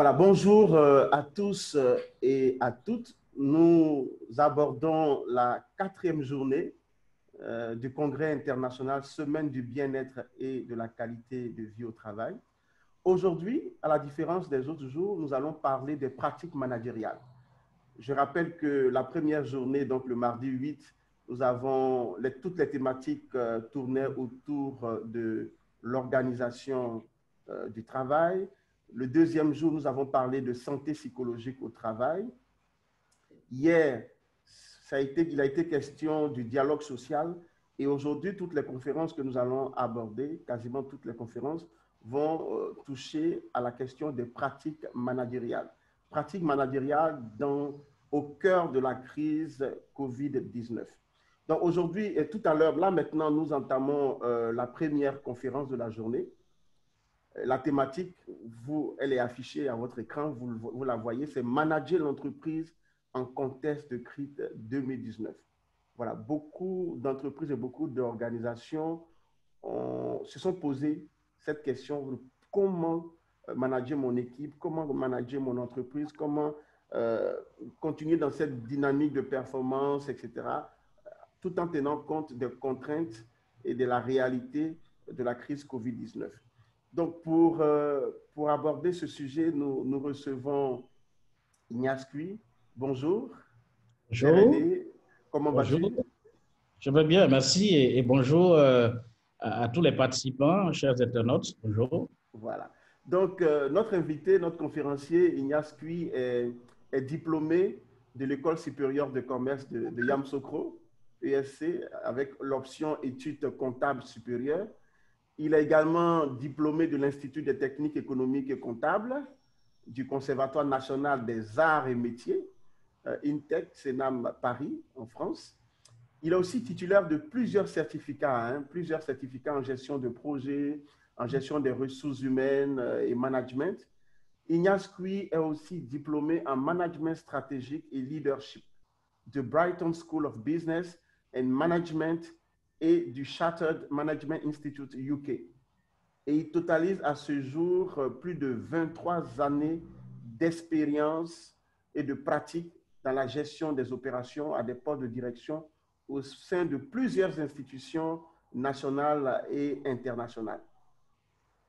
Voilà, bonjour à tous et à toutes. Nous abordons la 4e journée du Congrès international Semaine du bien-être et de la qualité de vie au travail. Aujourd'hui, à la différence des autres jours, nous allons parler des pratiques managériales. Je rappelle que la première journée, donc le mardi 8, nous avons toutes les thématiques tournaient autour de l'organisation du travail. Le deuxième jour, nous avons parlé de santé psychologique au travail. Hier, il a été question du dialogue social et aujourd'hui, toutes les conférences que nous allons aborder, quasiment toutes les conférences, vont toucher à la question des pratiques managériales. Pratiques managériales au cœur de la crise COVID-19. Donc aujourd'hui et tout à l'heure, là maintenant, nous entamons la première conférence de la journée. La thématique, elle est affichée à votre écran, vous la voyez, c'est manager l'entreprise en contexte de crise 2019. Voilà, beaucoup d'entreprises et beaucoup d'organisations se sont posées cette question, comment manager mon équipe, comment manager mon entreprise, comment continuer dans cette dynamique de performance, etc., tout en tenant compte des contraintes et de la réalité de la crise COVID-19. Donc, pour aborder ce sujet, nous recevons Ignace Cui. Bonjour. Cher Bonjour. René, comment Bonjour. vas-tu? Je vais bien, merci et bonjour à tous les participants, chers internautes. Bonjour. Voilà. Donc, notre invité, notre conférencier, Ignace Cui, est diplômé de l'École supérieure de commerce de Yamoussoukro, ESC, avec l'option études comptables supérieures. Il est également diplômé de l'Institut des techniques économiques et comptables, du Conservatoire national des arts et métiers, INTEC, CENAM Paris, en France. Il est aussi titulaire de plusieurs certificats en gestion de projets, en gestion des ressources humaines et management. Ignace Cui est aussi diplômé en management stratégique et leadership de Brighton School of Business and Management et du Chartered Management Institute UK. Et il totalise à ce jour plus de 23 années d'expérience et de pratique dans la gestion des opérations à des postes de direction au sein de plusieurs institutions nationales et internationales.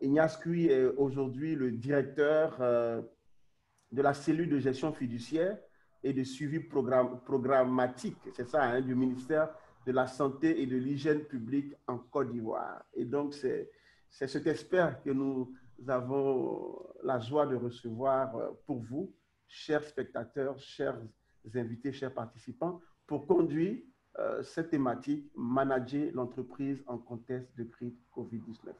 Ignace Cui est aujourd'hui le directeur de la cellule de gestion fiduciaire et de suivi programmatique, c'est ça, du ministère de la Santé et de l'Hygiène publique en Côte d'Ivoire. Et donc, c'est cet expert que nous avons la joie de recevoir pour vous, chers spectateurs, chers invités, chers participants, pour conduire cette thématique, manager l'entreprise en contexte de crise COVID-19.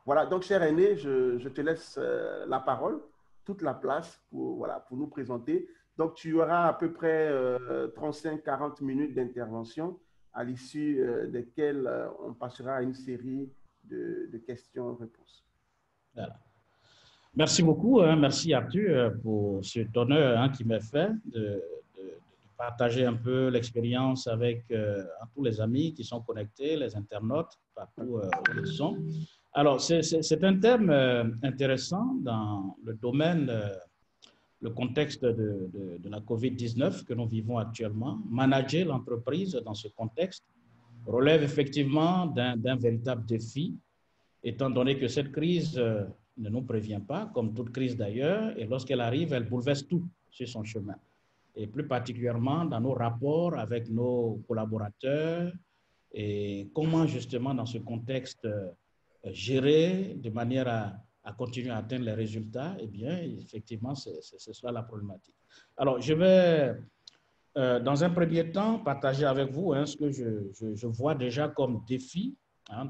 Voilà, donc cher Aîné, je te laisse la parole, toute la place pour nous présenter. Donc tu auras à peu près 35-40 minutes d'intervention à l'issue desquelles on passera à une série de questions-réponses. Voilà. Merci beaucoup, merci Arthur pour cet honneur qui m'est fait de partager un peu l'expérience avec tous les amis qui sont connectés, les internautes, partout où ils sont. Alors, c'est un thème intéressant dans le domaine, le contexte de la COVID-19 que nous vivons actuellement. Manager l'entreprise dans ce contexte relève effectivement d'un véritable défi, étant donné que cette crise ne nous prévient pas, comme toute crise d'ailleurs, et lorsqu'elle arrive, elle bouleverse tout sur son chemin. Et plus particulièrement dans nos rapports avec nos collaborateurs et comment justement dans ce contexte gérer de manière à continuer à atteindre les résultats, eh bien, effectivement, c'est cela la problématique. Alors, je vais, dans un premier temps, partager avec vous ce que je vois déjà comme défi,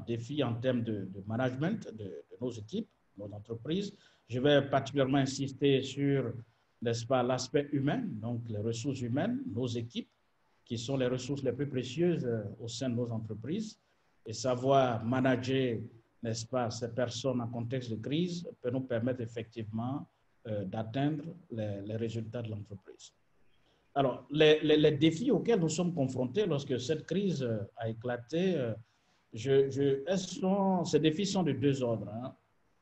défi en termes de management de nos équipes, nos entreprises. Je vais particulièrement insister sur, n'est-ce pas, l'aspect humain, donc les ressources humaines, nos équipes, qui sont les ressources les plus précieuses au sein de nos entreprises, et savoir manager, n'est-ce pas, ces personnes en contexte de crise peut nous permettre effectivement d'atteindre les résultats de l'entreprise. Alors, les défis auxquels nous sommes confrontés lorsque cette crise a éclaté, ces défis sont de deux ordres.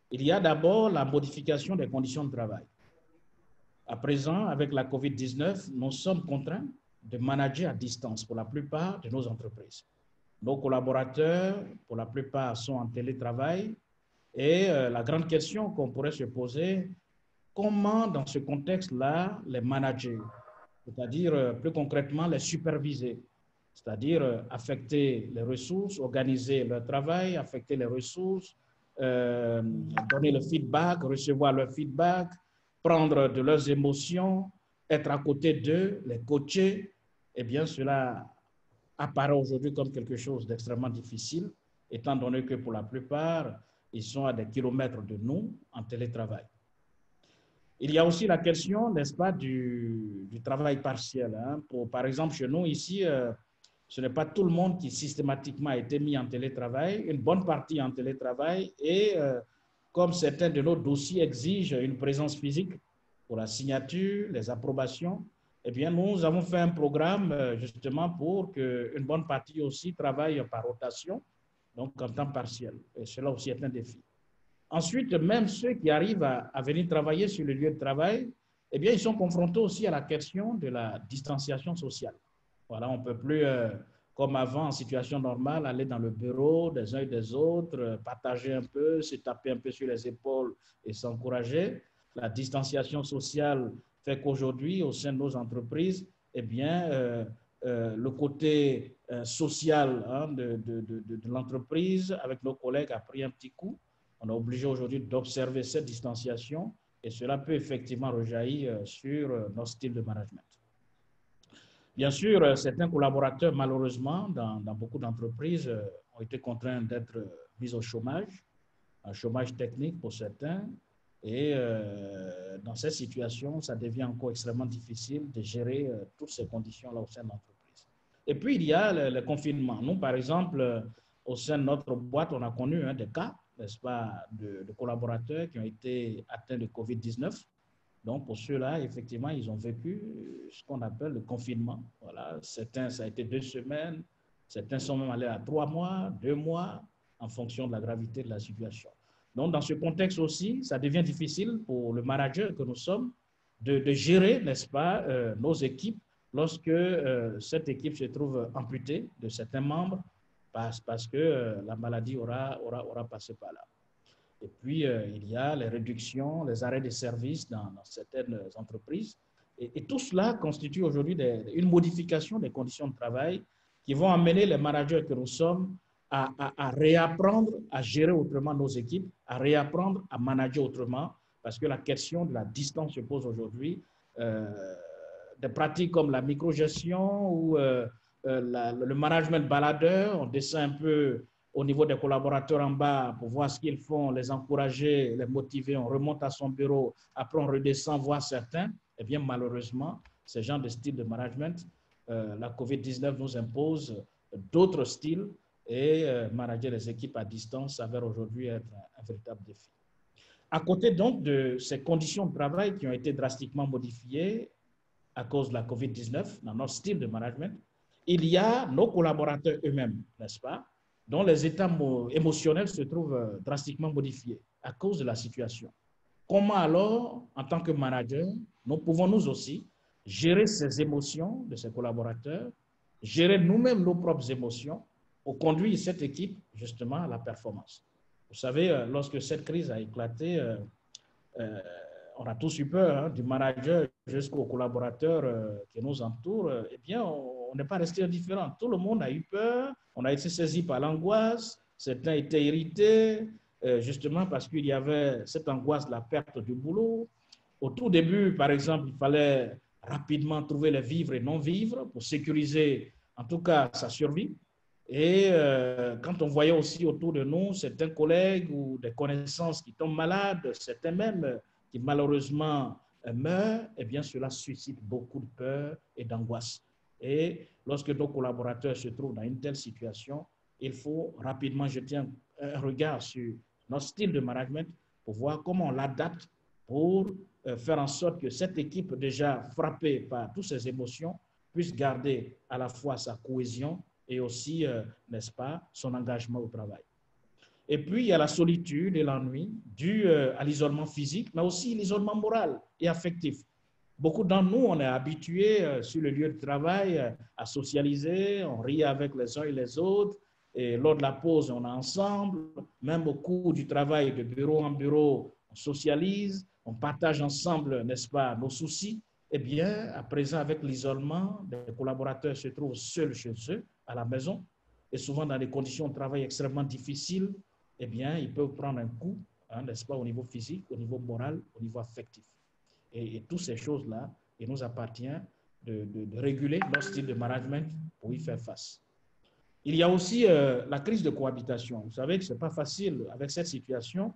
Il y a d'abord la modification des conditions de travail. À présent, avec la COVID-19, nous sommes contraints de manager à distance pour la plupart de nos entreprises. Nos collaborateurs, pour la plupart, sont en télétravail. Et la grande question qu'on pourrait se poser, comment dans ce contexte-là les manager, c'est-à-dire plus concrètement les superviser, c'est-à-dire affecter les ressources, organiser leur travail, affecter les ressources, donner le feedback, recevoir le feedback, prendre de leurs émotions, être à côté d'eux, les coacher, eh bien cela apparaît aujourd'hui comme quelque chose d'extrêmement difficile, étant donné que pour la plupart, ils sont à des kilomètres de nous en télétravail. Il y a aussi la question, n'est-ce pas, du travail partiel. Hein. Par exemple, chez nous, ici, ce n'est pas tout le monde qui systématiquement a été mis en télétravail, une bonne partie en télétravail, et comme certains de nos dossiers exigent une présence physique pour la signature, les approbations, eh bien, nous avons fait un programme justement pour qu'une bonne partie aussi travaille par rotation, donc en temps partiel. Et cela aussi est un défi. Ensuite, même ceux qui arrivent à venir travailler sur le lieu de travail, eh bien, ils sont confrontés aussi à la question de la distanciation sociale. Voilà, on ne peut plus, comme avant, en situation normale, aller dans le bureau des uns et des autres, partager un peu, se taper un peu sur les épaules et s'encourager. La distanciation sociale fait qu'aujourd'hui, au sein de nos entreprises, eh bien, le côté social hein, de l'entreprise avec nos collègues a pris un petit coup. On est obligé aujourd'hui d'observer cette distanciation et cela peut effectivement rejaillir sur notre style de management. Bien sûr, certains collaborateurs, malheureusement, dans beaucoup d'entreprises, ont été contraints d'être mis au chômage, un chômage technique pour certains. Et dans cette situation, ça devient encore extrêmement difficile de gérer toutes ces conditions-là au sein de l'entreprise. Et puis, il y a le confinement. Nous, par exemple, au sein de notre boîte, on a connu des cas, n'est-ce pas, de collaborateurs qui ont été atteints de COVID-19. Donc, pour ceux-là, effectivement, ils ont vécu ce qu'on appelle le confinement. Voilà. Certains, ça a été 2 semaines. Certains sont même allés à 3 mois, 2 mois, en fonction de la gravité de la situation. Donc, dans ce contexte aussi, ça devient difficile pour le manager que nous sommes de gérer, n'est-ce pas, nos équipes lorsque cette équipe se trouve amputée de certains membres parce que la maladie aura passé par là. Et puis, il y a les réductions, les arrêts de services dans certaines entreprises. Et tout cela constitue aujourd'hui une modification des conditions de travail qui vont amener les managers que nous sommes à réapprendre à gérer autrement nos équipes, à réapprendre à manager autrement, parce que la question de la distance se pose aujourd'hui. Des pratiques comme la microgestion ou le management baladeur, on descend un peu au niveau des collaborateurs en bas pour voir ce qu'ils font, les encourager, les motiver, on remonte à son bureau, après on redescend voir certains. Eh bien, malheureusement, ce genre de style de management, la COVID-19 nous impose d'autres styles et manager les équipes à distance s'avère aujourd'hui être un véritable défi. À côté donc de ces conditions de travail qui ont été drastiquement modifiées à cause de la COVID-19 dans notre style de management, il y a nos collaborateurs eux-mêmes, n'est-ce pas, dont les états émotionnels se trouvent drastiquement modifiés à cause de la situation. Comment alors, en tant que manager, nous pouvons nous aussi gérer ces émotions de ces collaborateurs, gérer nous-mêmes nos propres émotions pour conduire cette équipe justement à la performance. Vous savez, lorsque cette crise a éclaté, on a tous eu peur, hein, du manager jusqu'aux collaborateurs qui nous entourent, eh bien, on n'est pas resté indifférent. Tout le monde a eu peur, on a été saisi par l'angoisse, certains étaient irrités, justement parce qu'il y avait cette angoisse de la perte du boulot. Au tout début, par exemple, il fallait rapidement trouver les vivres et non-vivres pour sécuriser, en tout cas, sa survie. Et quand on voyait aussi autour de nous certains collègues ou des connaissances qui tombent malades, certains même qui malheureusement meurent, eh bien cela suscite beaucoup de peur et d'angoisse. Et lorsque nos collaborateurs se trouvent dans une telle situation, il faut rapidement jeter un regard sur notre style de management pour voir comment on l'adapte pour faire en sorte que cette équipe déjà frappée par toutes ces émotions puisse garder à la fois sa cohésion et aussi, n'est-ce pas, son engagement au travail. Et puis, il y a la solitude et l'ennui dû à l'isolement physique, mais aussi l'isolement moral et affectif. beaucoup d'entre nous, on est habitués sur le lieu de travail à socialiser, on rit avec les uns et les autres, et lors de la pause, on est ensemble, même au cours du travail de bureau en bureau, on socialise, on partage ensemble, n'est-ce pas, nos soucis. Eh bien, à présent, avec l'isolement, les collaborateurs se trouvent seuls chez eux, à la maison, et souvent dans des conditions de travail extrêmement difficiles. Eh bien, ils peuvent prendre un coup, hein, n'est-ce pas, au niveau physique, au niveau moral, au niveau affectif. Et toutes ces choses-là, il nous appartient de réguler notre style de management pour y faire face. Il y a aussi la crise de cohabitation. Vous savez que ce n'est pas facile avec cette situation.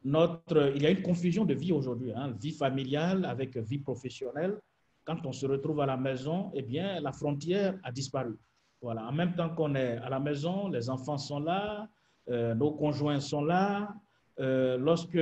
Il y a une confusion de vie aujourd'hui, hein, vie familiale avec vie professionnelle. Quand on se retrouve à la maison, eh bien, la frontière a disparu. Voilà. En même temps qu'on est à la maison, les enfants sont là, nos conjoints sont là. Lorsque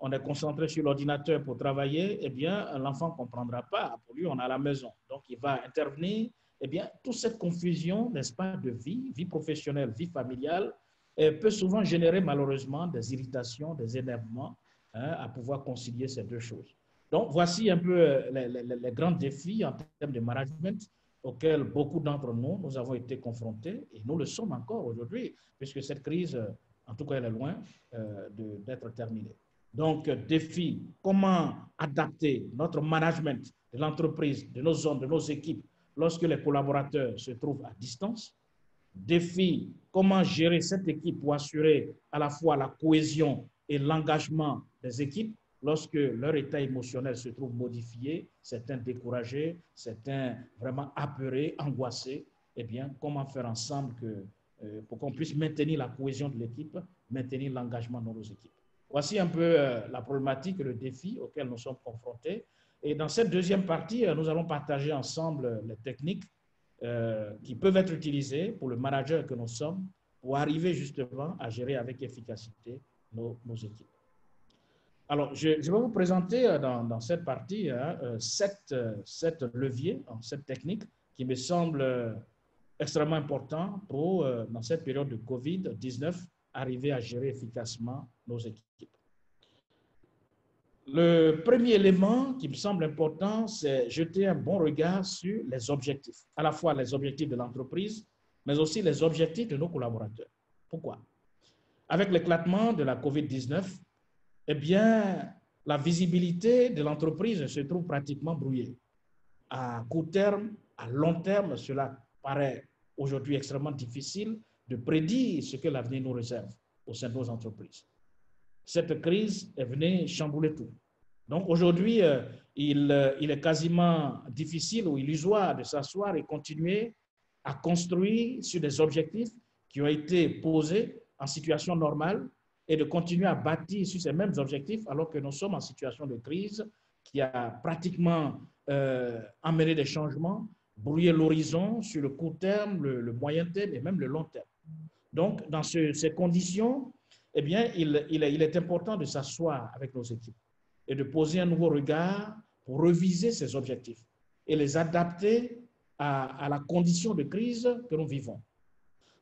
on est concentré sur l'ordinateur pour travailler, eh bien, l'enfant ne comprendra pas. Pour lui, on est à la maison. Donc, il va intervenir. Eh bien, toute cette confusion, n'est-ce pas, de vie, vie professionnelle, vie familiale, peut souvent générer malheureusement des irritations, des énervements, hein, à pouvoir concilier ces deux choses. Donc, voici un peu les grands défis en termes de management auxquels beaucoup d'entre nous avons été confrontés, et nous le sommes encore aujourd'hui, puisque cette crise, en tout cas, elle est loin d'être terminée. Donc, défi, comment adapter notre management de l'entreprise, de nos zones, de nos équipes, lorsque les collaborateurs se trouvent à distance. Défi, comment gérer cette équipe pour assurer à la fois la cohésion et l'engagement des équipes lorsque leur état émotionnel se trouve modifié, certains découragés, certains vraiment apeurés, angoissés. Eh bien, comment faire ensemble pour qu'on puisse maintenir la cohésion de l'équipe, maintenir l'engagement dans nos équipes. Voici un peu la problématique et le défi auquel nous sommes confrontés. Et dans cette deuxième partie, nous allons partager ensemble les techniques qui peuvent être utilisées pour le manager que nous sommes pour arriver justement à gérer avec efficacité nos équipes. Alors, je vais vous présenter dans cette partie sept leviers, cette technique qui me semble extrêmement important pour, dans cette période de COVID-19, arriver à gérer efficacement nos équipes. Le premier élément qui me semble important, c'est jeter un bon regard sur les objectifs, à la fois les objectifs de l'entreprise, mais aussi les objectifs de nos collaborateurs. Pourquoi? Avec l'éclatement de la COVID-19, eh bien, la visibilité de l'entreprise se trouve pratiquement brouillée. À court terme, à long terme, cela paraît aujourd'hui extrêmement difficile de prédire ce que l'avenir nous réserve au sein de nos entreprises. Cette crise est venue chambouler tout. Donc aujourd'hui, il est quasiment difficile ou illusoire de s'asseoir et continuer à construire sur des objectifs qui ont été posés en situation normale et de continuer à bâtir sur ces mêmes objectifs alors que nous sommes en situation de crise qui a pratiquement amené des changements, brouillé l'horizon sur le court terme, le moyen terme et même le long terme. Donc, dans ces conditions, eh bien, il est important de s'asseoir avec nos équipes et de poser un nouveau regard pour reviser ces objectifs et les adapter à la condition de crise que nous vivons.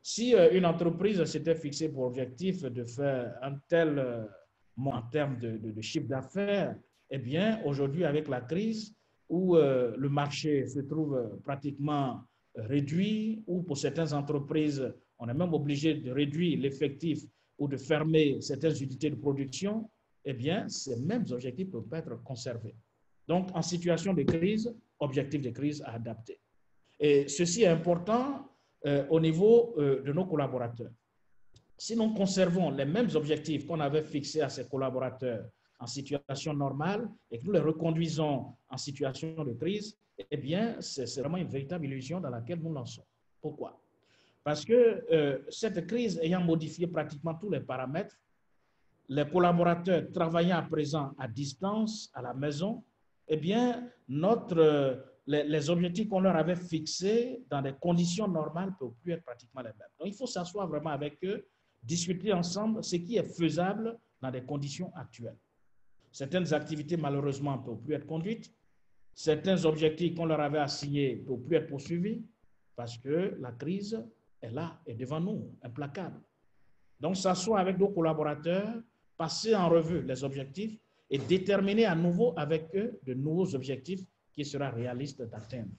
Si une entreprise s'était fixée pour objectif de faire un tel en termes de chiffre d'affaires, eh bien, aujourd'hui, avec la crise, où le marché se trouve pratiquement réduit, ou pour certaines entreprises, on est même obligé de réduire l'effectif ou de fermer certaines unités de production, eh bien, ces mêmes objectifs peuvent être conservés. Donc, en situation de crise, objectif de crise à adapter. Et ceci est important au niveau de nos collaborateurs. Si nous conservons les mêmes objectifs qu'on avait fixés à ces collaborateurs en situation normale et que nous les reconduisons en situation de crise, eh bien, c'est vraiment une véritable illusion dans laquelle nous lançons. Pourquoi? Parce que cette crise ayant modifié pratiquement tous les paramètres, les collaborateurs travaillant à présent à distance, à la maison, eh bien, les objectifs qu'on leur avait fixés dans des conditions normales ne peuvent plus être pratiquement les mêmes. Donc, il faut s'asseoir vraiment avec eux, discuter ensemble ce qui est faisable dans des conditions actuelles. Certaines activités, malheureusement, ne peuvent plus être conduites. Certains objectifs qu'on leur avait assignés ne peuvent plus être poursuivis parce que la crise est là, est devant nous, implacable. Donc, s'asseoir avec nos collaborateurs, passer en revue les objectifs et déterminer à nouveau avec eux de nouveaux objectifs qui sera réaliste d'atteindre.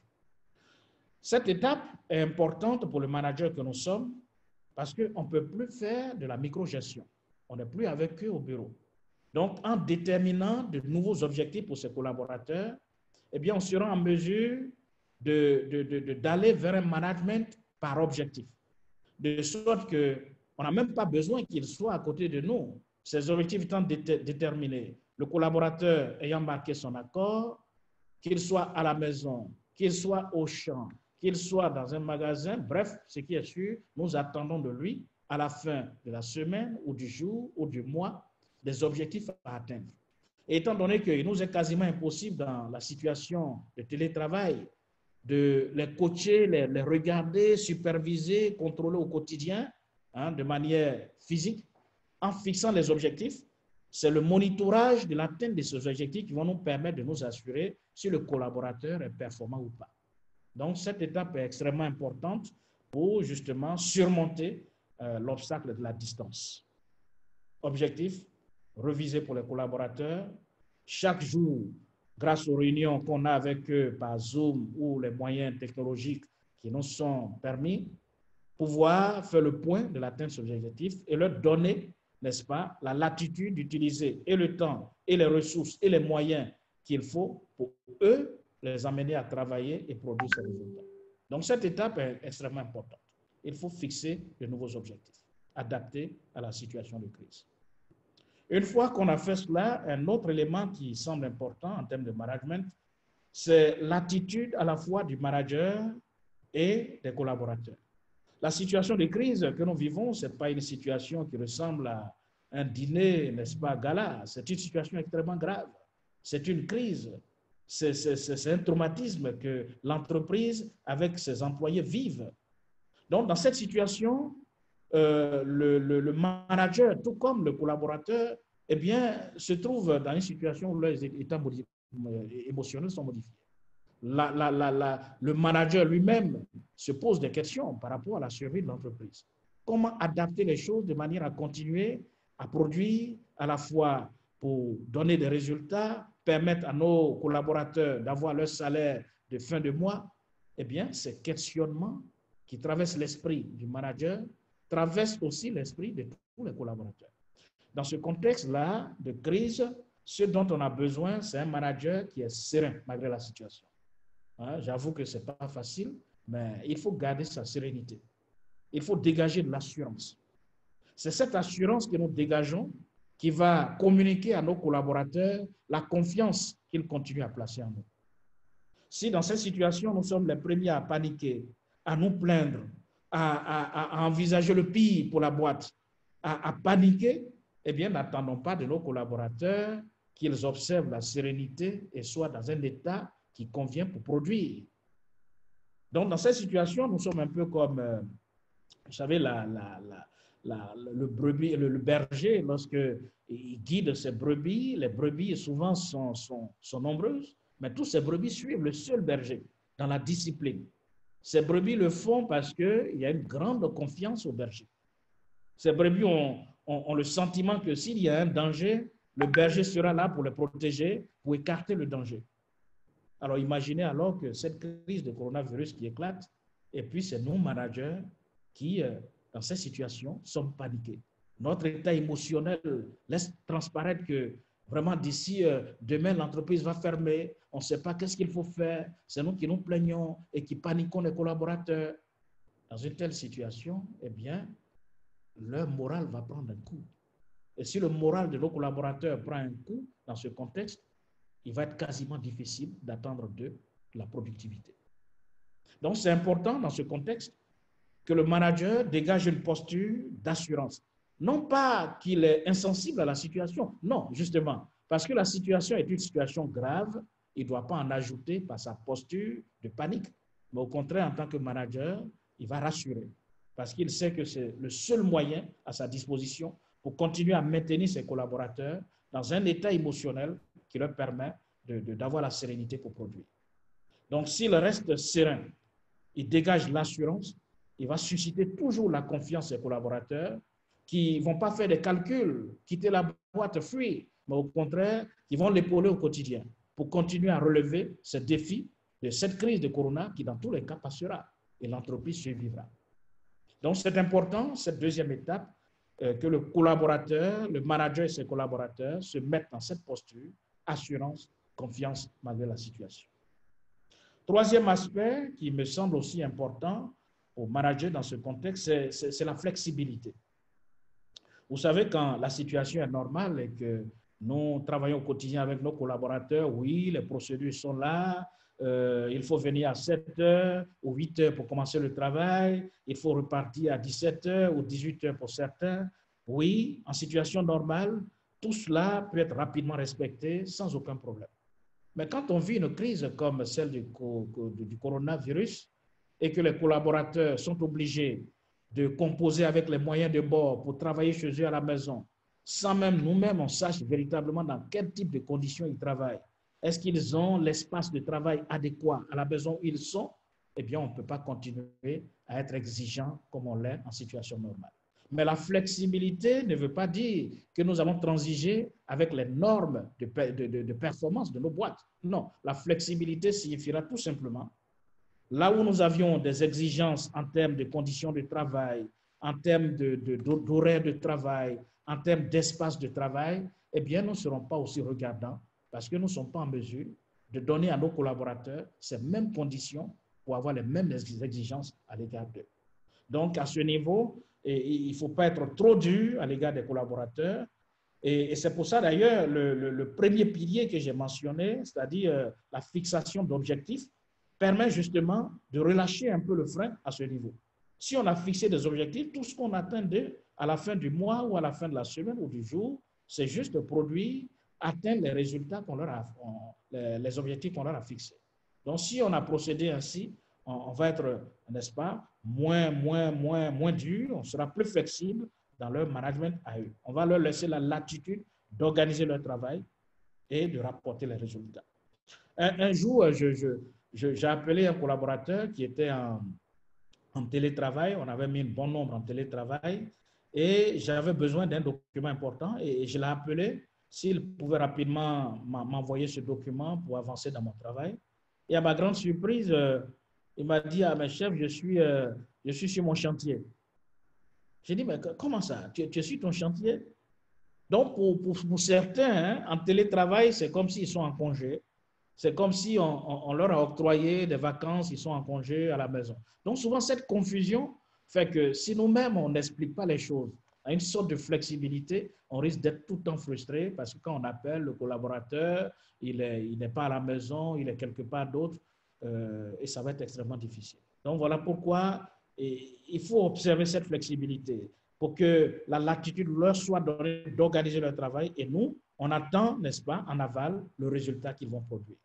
Cette étape est importante pour le manager que nous sommes parce qu'on ne peut plus faire de la microgestion. On n'est plus avec eux au bureau. Donc, en déterminant de nouveaux objectifs pour ses collaborateurs, eh bien, on sera en mesure d'aller vers un management par objectif. De sorte qu'on n'a même pas besoin qu'ils soient à côté de nous. Ces objectifs étant déterminés, le collaborateur ayant marqué son accord, qu'il soit à la maison, qu'il soit au champ, qu'il soit dans un magasin, bref, ce qui est sûr, nous attendons de lui, à la fin de la semaine ou du jour ou du mois, des objectifs à atteindre. Et étant donné qu'il nous est quasiment impossible dans la situation de télétravail de les coacher, les regarder, superviser, contrôler au quotidien, de manière physique, en fixant les objectifs, c'est le monitorage de l'atteinte de ces objectifs qui vont nous permettre de nous assurer si le collaborateur est performant ou pas. Donc, cette étape est extrêmement importante pour justement surmonter l'obstacle de la distance. Objectif, revisé pour les collaborateurs. Chaque jour, grâce aux réunions qu'on a avec eux par Zoom ou les moyens technologiques qui nous sont permis, pouvoir faire le point de l'atteinte de ces objectifs et leur donner, n'est-ce pas, la latitude d'utiliser et le temps et les ressources et les moyens qu'il faut pour eux les amener à travailler et produire ces résultats. Donc, cette étape est extrêmement importante. Il faut fixer de nouveaux objectifs, adaptés à la situation de crise. Une fois qu'on a fait cela, un autre élément qui semble important en termes de management, c'est l'attitude à la fois du manager et des collaborateurs. La situation de crise que nous vivons, ce n'est pas une situation qui ressemble à un dîner, n'est-ce pas, gala. C'est une situation extrêmement grave. C'est une crise. C'est un traumatisme que l'entreprise, avec ses employés, vivent. Donc, dans cette situation, le manager, tout comme le collaborateur, eh bien, se trouve dans une situation où leurs états émotionnels sont modifiés. Le manager lui-même se pose des questions par rapport à la survie de l'entreprise. Comment adapter les choses de manière à continuer à produire à la fois pour donner des résultats, permettre à nos collaborateurs d'avoir leur salaire de fin de mois? Eh bien, ces questionnements qui traversent l'esprit du manager traversent aussi l'esprit de tous les collaborateurs. Dans ce contexte-là de crise, ce dont on a besoin, c'est un manager qui est serein malgré la situation. J'avoue que ce n'est pas facile, mais il faut garder sa sérénité. Il faut dégager de l'assurance. C'est cette assurance que nous dégageons qui va communiquer à nos collaborateurs la confiance qu'ils continuent à placer en nous. Si dans cette situation, nous sommes les premiers à paniquer, à nous plaindre, à envisager le pire pour la boîte, à paniquer, eh bien, n'attendons pas de nos collaborateurs qu'ils observent la sérénité et soient dans un état qui convient pour produire. Donc, dans cette situation, nous sommes un peu comme, vous savez, le berger, lorsqu'il guide ses brebis, les brebis souvent sont nombreuses, mais tous ces brebis suivent le seul berger dans la discipline. Ces brebis le font parce qu'il y a une grande confiance au berger. Ces brebis ont le sentiment que s'il y a un danger, le berger sera là pour les protéger, pour écarter le danger. Alors imaginez alors que cette crise de coronavirus qui éclate, et puis c'est nos managers qui, dans cette situation, sommes paniqués. Notre état émotionnel laisse transparaître que vraiment d'ici demain, l'entreprise va fermer, on ne sait pas qu'est-ce qu'il faut faire, c'est nous qui nous plaignons et qui paniquons les collaborateurs. Dans une telle situation, eh bien, leur morale va prendre un coup. Et si le moral de nos collaborateurs prend un coup dans ce contexte, il va être quasiment difficile d'attendre d'eux la productivité. Donc, c'est important dans ce contexte que le manager dégage une posture d'assurance. Non pas qu'il est insensible à la situation, non, justement, parce que la situation est une situation grave, il ne doit pas en ajouter par sa posture de panique, mais au contraire, en tant que manager, il va rassurer, parce qu'il sait que c'est le seul moyen à sa disposition pour continuer à maintenir ses collaborateurs dans un état émotionnel qui leur permet d'avoir la sérénité pour produire. Donc, s'il reste serein, il dégage l'assurance, il va susciter toujours la confiance des collaborateurs qui ne vont pas faire des calculs, quitter la boîte, fuir, mais au contraire, qui vont l'épauler au quotidien pour continuer à relever ce défi de cette crise de Corona qui, dans tous les cas, passera et l'entreprise survivra. Donc, c'est important, cette deuxième étape, que le collaborateur, le manager et ses collaborateurs se mettent dans cette posture, assurance, confiance malgré la situation. Troisième aspect qui me semble aussi important au manager dans ce contexte, c'est la flexibilité. Vous savez, quand la situation est normale et que nous travaillons au quotidien avec nos collaborateurs, oui, les procédures sont là, il faut venir à 7 h ou 8 h pour commencer le travail, il faut repartir à 17 h ou 18 h pour certains. Oui, en situation normale, tout cela peut être rapidement respecté sans aucun problème. Mais quand on vit une crise comme celle du coronavirus et que les collaborateurs sont obligés de composer avec les moyens de bord pour travailler chez eux à la maison, sans même nous-mêmes on sache véritablement dans quel type de conditions ils travaillent, est-ce qu'ils ont l'espace de travail adéquat à la maison où ils sont? Eh bien, on ne peut pas continuer à être exigeant comme on l'est en situation normale. Mais la flexibilité ne veut pas dire que nous allons transiger avec les normes de performance de nos boîtes. Non, la flexibilité signifiera tout simplement, là où nous avions des exigences en termes de conditions de travail, en termes d'horaire de travail, en termes d'espace de travail, eh bien, nous ne serons pas aussi regardants parce que nous ne sommes pas en mesure de donner à nos collaborateurs ces mêmes conditions pour avoir les mêmes exigences à l'égard d'eux. Donc, à ce niveau, il ne faut pas être trop dur à l'égard des collaborateurs. Et c'est pour ça, d'ailleurs, le premier pilier que j'ai mentionné, c'est-à-dire la fixation d'objectifs, permet justement de relâcher un peu le frein à ce niveau. Si on a fixé des objectifs, tout ce qu'on atteint à la fin du mois ou à la fin de la semaine ou du jour, c'est juste produire, atteindre les résultats les objectifs qu'on leur a fixés. Donc, si on a procédé ainsi, on va être, n'est-ce pas, moins dur, on sera plus flexible dans leur management à eux. On va leur laisser la latitude d'organiser leur travail et de rapporter les résultats. Un jour, j'ai appelé un collaborateur qui était en télétravail. On avait mis un bon nombre en télétravail et j'avais besoin d'un document important et je l'ai appelé s'il pouvait rapidement m'envoyer ce document pour avancer dans mon travail. Et à ma grande surprise, il m'a dit à mes chefs, je suis sur mon chantier. J'ai dit, mais comment ça? Tu es sur ton chantier? Donc, pour certains, hein, en télétravail, c'est comme s'ils sont en congé. C'est comme si on leur a octroyé des vacances, ils sont en congé à la maison. Donc, souvent, cette confusion fait que si nous-mêmes, on n'explique pas les choses à une sorte de flexibilité, on risque d'être tout le temps frustré parce que quand on appelle le collaborateur, il n'est pas à la maison, il est quelque part d'autre et ça va être extrêmement difficile. Donc, voilà pourquoi il faut observer cette flexibilité pour que la latitude leur soit donnée d'organiser leur travail et nous, on attend, n'est-ce pas, en aval, le résultat qu'ils vont produire.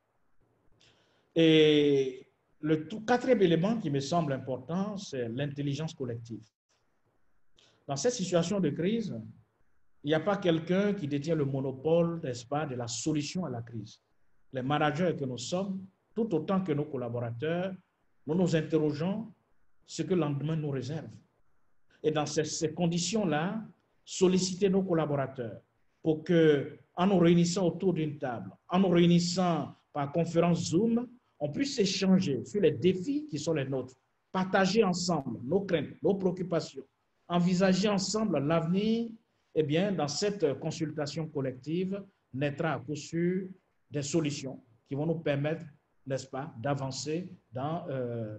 Et le quatrième élément qui me semble important, c'est l'intelligence collective. Dans cette situation de crise, il n'y a pas quelqu'un qui détient le monopole, n'est-ce pas, de la solution à la crise. Les managers que nous sommes, tout autant que nos collaborateurs, nous nous interrogeons ce que le lendemain nous réserve. Et dans ces conditions-là, solliciter nos collaborateurs pour que, en nous réunissant autour d'une table, en nous réunissant par conférence Zoom, on puisse échanger sur les défis qui sont les nôtres, partager ensemble nos craintes, nos préoccupations, envisager ensemble l'avenir. Eh bien, dans cette consultation collective, naîtra à coup sûr des solutions qui vont nous permettre, n'est-ce pas, d'avancer dans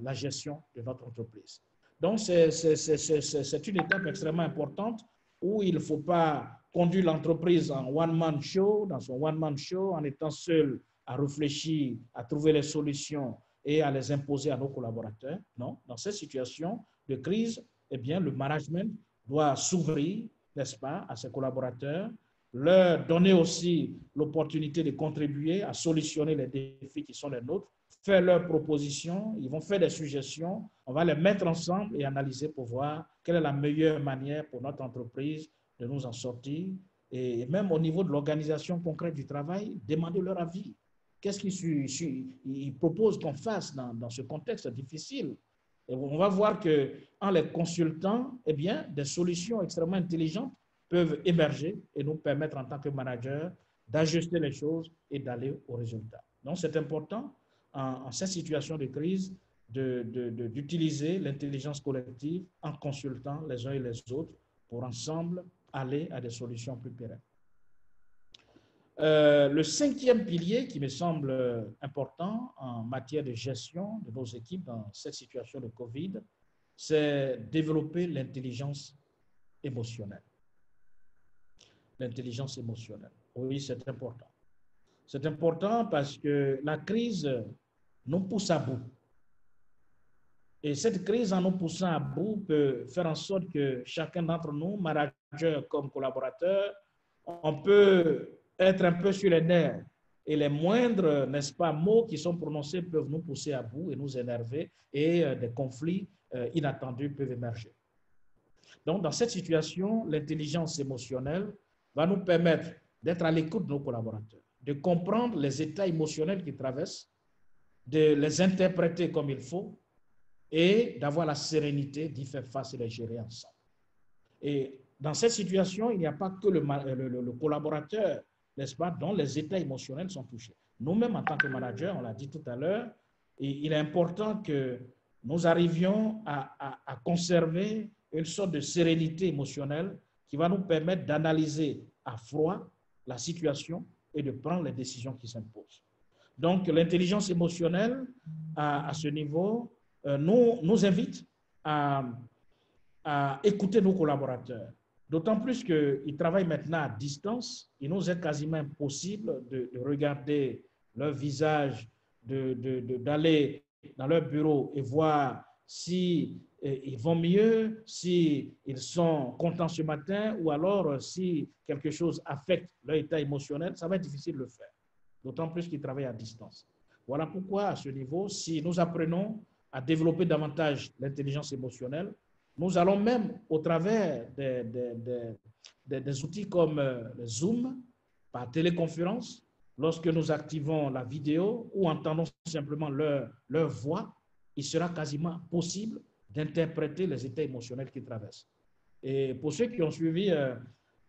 la gestion de notre entreprise. Donc, c'est une étape extrêmement importante où il ne faut pas conduire l'entreprise en one-man show, dans son one-man show, en étant seul à réfléchir, à trouver les solutions et à les imposer à nos collaborateurs. Non, dans cette situation de crise, eh bien, le management doit s'ouvrir, n'est-ce pas, à ses collaborateurs, leur donner aussi l'opportunité de contribuer à solutionner les défis qui sont les nôtres, faire leurs propositions, ils vont faire des suggestions, on va les mettre ensemble et analyser pour voir quelle est la meilleure manière pour notre entreprise de nous en sortir. Et même au niveau de l'organisation concrète du travail, demander leur avis. Qu'est-ce qu'ils proposent qu'on fasse dans ce contexte difficile? Et on va voir qu'en les consultant, eh bien, des solutions extrêmement intelligentes peuvent émerger et nous permettre en tant que manager d'ajuster les choses et d'aller au résultat. Donc, c'est important en cette situation de crise d'utiliser l'intelligence collective en consultant les uns et les autres pour ensemble aller à des solutions plus pérennes. Le cinquième pilier qui me semble important en matière de gestion de nos équipes dans cette situation de Covid, c'est développer l'intelligence émotionnelle. L'intelligence émotionnelle, oui, c'est important. C'est important parce que la crise nous pousse à bout. Et cette crise, en nous poussant à bout, peut faire en sorte que chacun d'entre nous, manager comme collaborateur, on peut être un peu sur les nerfs. Et les moindres, n'est-ce pas, mots qui sont prononcés peuvent nous pousser à bout et nous énerver et des conflits inattendus peuvent émerger. Donc, dans cette situation, l'intelligence émotionnelle va nous permettre d'être à l'écoute de nos collaborateurs, de comprendre les états émotionnels qu'ils traversent, de les interpréter comme il faut et d'avoir la sérénité d'y faire face et les gérer ensemble. Et dans cette situation, il n'y a pas que le collaborateur, n'est-ce pas, dont les états émotionnels sont touchés. Nous-mêmes, en tant que manager, on l'a dit tout à l'heure, il est important que nous arrivions à conserver une sorte de sérénité émotionnelle qui va nous permettre d'analyser à froid la situation et de prendre les décisions qui s'imposent. Donc, l'intelligence émotionnelle, à ce niveau, nous invite à écouter nos collaborateurs. D'autant plus qu'ils travaillent maintenant à distance, il nous est quasiment impossible de regarder leur visage, d'aller dans leur bureau et voir si ils vont mieux, si ils sont contents ce matin ou alors si quelque chose affecte leur état émotionnel, ça va être difficile de le faire. D'autant plus qu'ils travaillent à distance. Voilà pourquoi, à ce niveau, si nous apprenons à développer davantage l'intelligence émotionnelle, nous allons même, au travers des outils comme Zoom, par téléconférence, lorsque nous activons la vidéo ou entendons simplement leur voix, il sera quasiment possible d'interpréter les états émotionnels qu'ils traversent. Et pour ceux qui ont suivi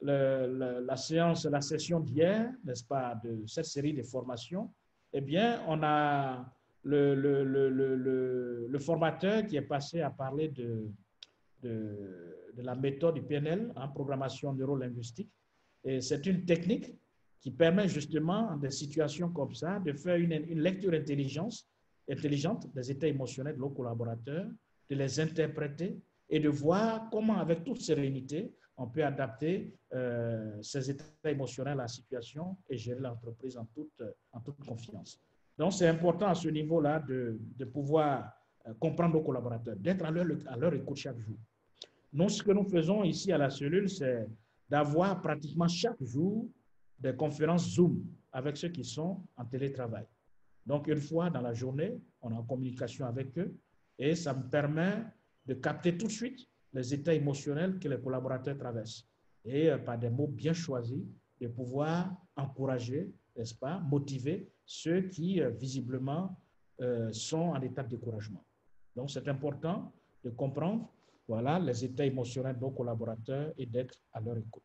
la session d'hier, n'est-ce pas, de cette série de formations, eh bien, on a le formateur qui est passé à parler de la méthode du PNL, en programmation neurolinguistique. Et c'est une technique qui permet justement, dans des situations comme ça, de faire une lecture intelligente des états émotionnels de nos collaborateurs, de les interpréter et de voir comment, avec toute sérénité, on peut adapter ces états émotionnels à la situation et gérer l'entreprise en toute confiance. Donc, c'est important à ce niveau-là de pouvoir comprendre nos collaborateurs, d'être à leur écoute chaque jour. Nous, ce que nous faisons ici à la cellule, c'est d'avoir pratiquement chaque jour des conférences Zoom avec ceux qui sont en télétravail. Donc, une fois dans la journée, on est en communication avec eux et ça me permet de capter tout de suite les états émotionnels que les collaborateurs traversent et par des mots bien choisis, de pouvoir encourager, n'est-ce pas, motiver ceux qui, visiblement, sont en état de découragement. Donc, c'est important de comprendre, voilà, les états émotionnels de nos collaborateurs et d'être à leur écoute.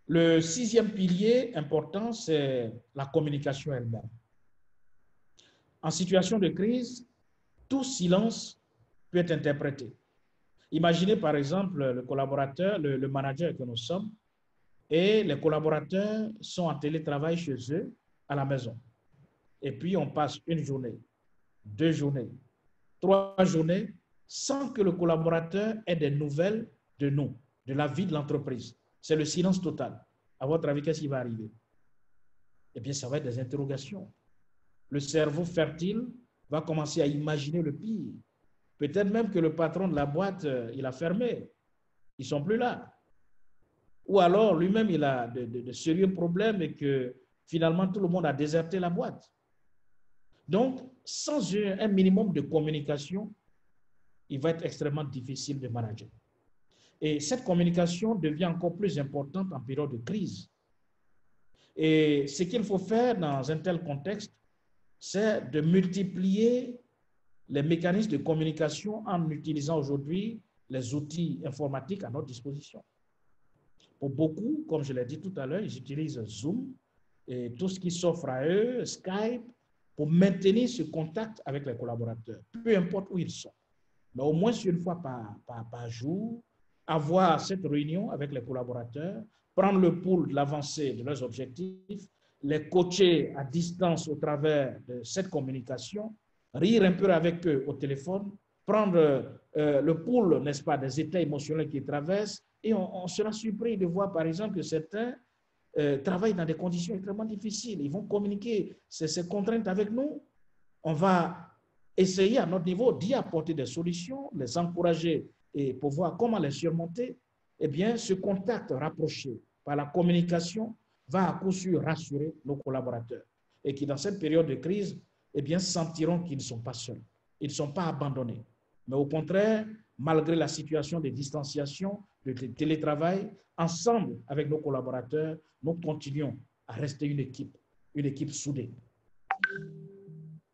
Le sixième pilier important, c'est la communication elle-même. En situation de crise, tout silence peut être interprété. Imaginez par exemple le collaborateur, le manager que nous sommes, et les collaborateurs sont en télétravail chez eux à la maison. Et puis on passe une journée, 2 journées, 3 journées, sans que le collaborateur ait des nouvelles de nous, de la vie de l'entreprise. C'est le silence total. À votre avis, qu'est-ce qui va arriver? Eh bien, ça va être des interrogations. Le cerveau fertile va commencer à imaginer le pire. Peut-être même que le patron de la boîte, il a fermé. Ils ne sont plus là. Ou alors, lui-même, il a de sérieux problèmes et que finalement, tout le monde a déserté la boîte. Donc, sans un minimum de communication, il va être extrêmement difficile de manager. Et cette communication devient encore plus importante en période de crise. Et ce qu'il faut faire dans un tel contexte, c'est de multiplier les mécanismes de communication en utilisant aujourd'hui les outils informatiques à notre disposition. Pour beaucoup, comme je l'ai dit tout à l'heure, ils utilisent Zoom et tout ce qui s'offre à eux, Skype, pour maintenir ce contact avec les collaborateurs, peu importe où ils sont. Mais au moins une fois par jour, avoir cette réunion avec les collaborateurs, prendre le pouls de l'avancée de leurs objectifs, les coacher à distance au travers de cette communication, rire un peu avec eux au téléphone, prendre le pouls, n'est-ce pas, des états émotionnels qu'ils traversent, et on sera surpris de voir, par exemple, que certains travaillent dans des conditions extrêmement difficiles. Ils vont communiquer ces contraintes avec nous. On va essayer à notre niveau d'y apporter des solutions, les encourager et pour voir comment les surmonter. Eh bien, ce contact rapproché par la communication va à coup sûr rassurer nos collaborateurs et qui, dans cette période de crise, eh bien, sentiront qu'ils ne sont pas seuls, ils ne sont pas abandonnés. Mais au contraire, malgré la situation de distanciation, de télétravail, ensemble avec nos collaborateurs, nous continuons à rester une équipe soudée.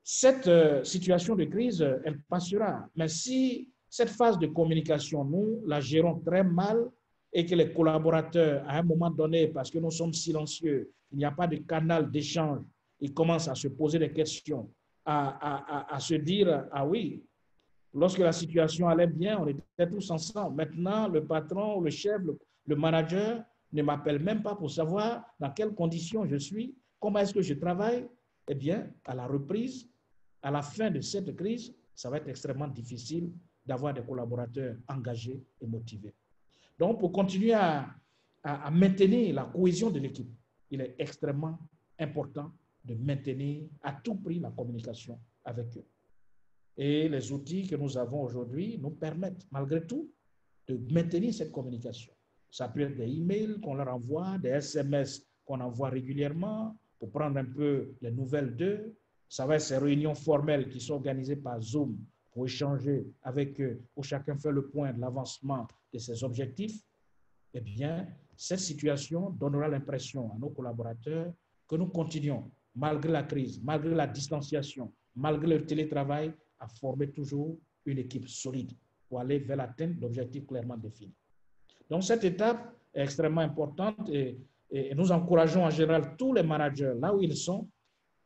Cette situation de crise, elle passera. Mais si cette phase de communication, nous la gérons très mal et que les collaborateurs, à un moment donné, parce que nous sommes silencieux, il n'y a pas de canal d'échange, ils commencent à se poser des questions, à se dire, ah oui, lorsque la situation allait bien, on était tous ensemble. Maintenant, le patron, le chef, le manager ne m'appelle même pas pour savoir dans quelles conditions je suis, comment est-ce que je travaille. Eh bien, à la reprise, à la fin de cette crise, ça va être extrêmement difficile d'avoir des collaborateurs engagés et motivés. Donc, pour continuer à maintenir la cohésion de l'équipe, il est extrêmement important de maintenir à tout prix la communication avec eux. Et les outils que nous avons aujourd'hui nous permettent, malgré tout, de maintenir cette communication. Ça peut être des emails qu'on leur envoie, des SMS qu'on envoie régulièrement pour prendre un peu les nouvelles d'eux. Ça va être ces réunions formelles qui sont organisées par Zoom pour échanger avec eux, où chacun fait le point de l'avancement de ses objectifs. Eh bien, cette situation donnera l'impression à nos collaborateurs que nous continuons, malgré la crise, malgré la distanciation, malgré le télétravail, à former toujours une équipe solide pour aller vers l'atteinte d'objectifs clairement définis. Donc, cette étape est extrêmement importante et nous encourageons en général tous les managers, là où ils sont,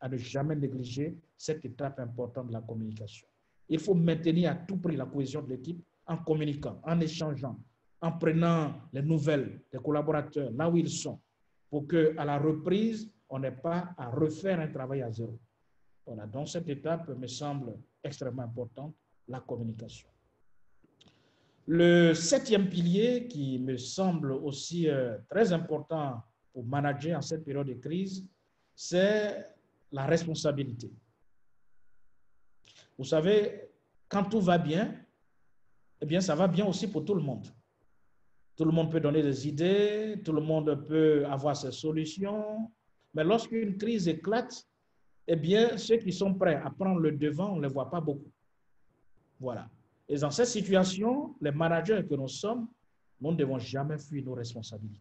à ne jamais négliger cette étape importante de la communication. Il faut maintenir à tout prix la cohésion de l'équipe en communiquant, en échangeant, en prenant les nouvelles des collaborateurs là où ils sont, pour qu'à la reprise, on n'ait pas à refaire un travail à zéro. Voilà, donc cette étape me semble extrêmement importante, la communication. Le 7e pilier qui me semble aussi très important pour manager en cette période de crise, c'est la responsabilité. Vous savez, quand tout va bien, eh bien, ça va bien aussi pour tout le monde. Tout le monde peut donner des idées, tout le monde peut avoir ses solutions, mais lorsqu'une crise éclate, eh bien, ceux qui sont prêts à prendre le devant, on ne les voit pas beaucoup. Voilà. Et dans cette situation, les managers que nous sommes, nous ne devons jamais fuir nos responsabilités.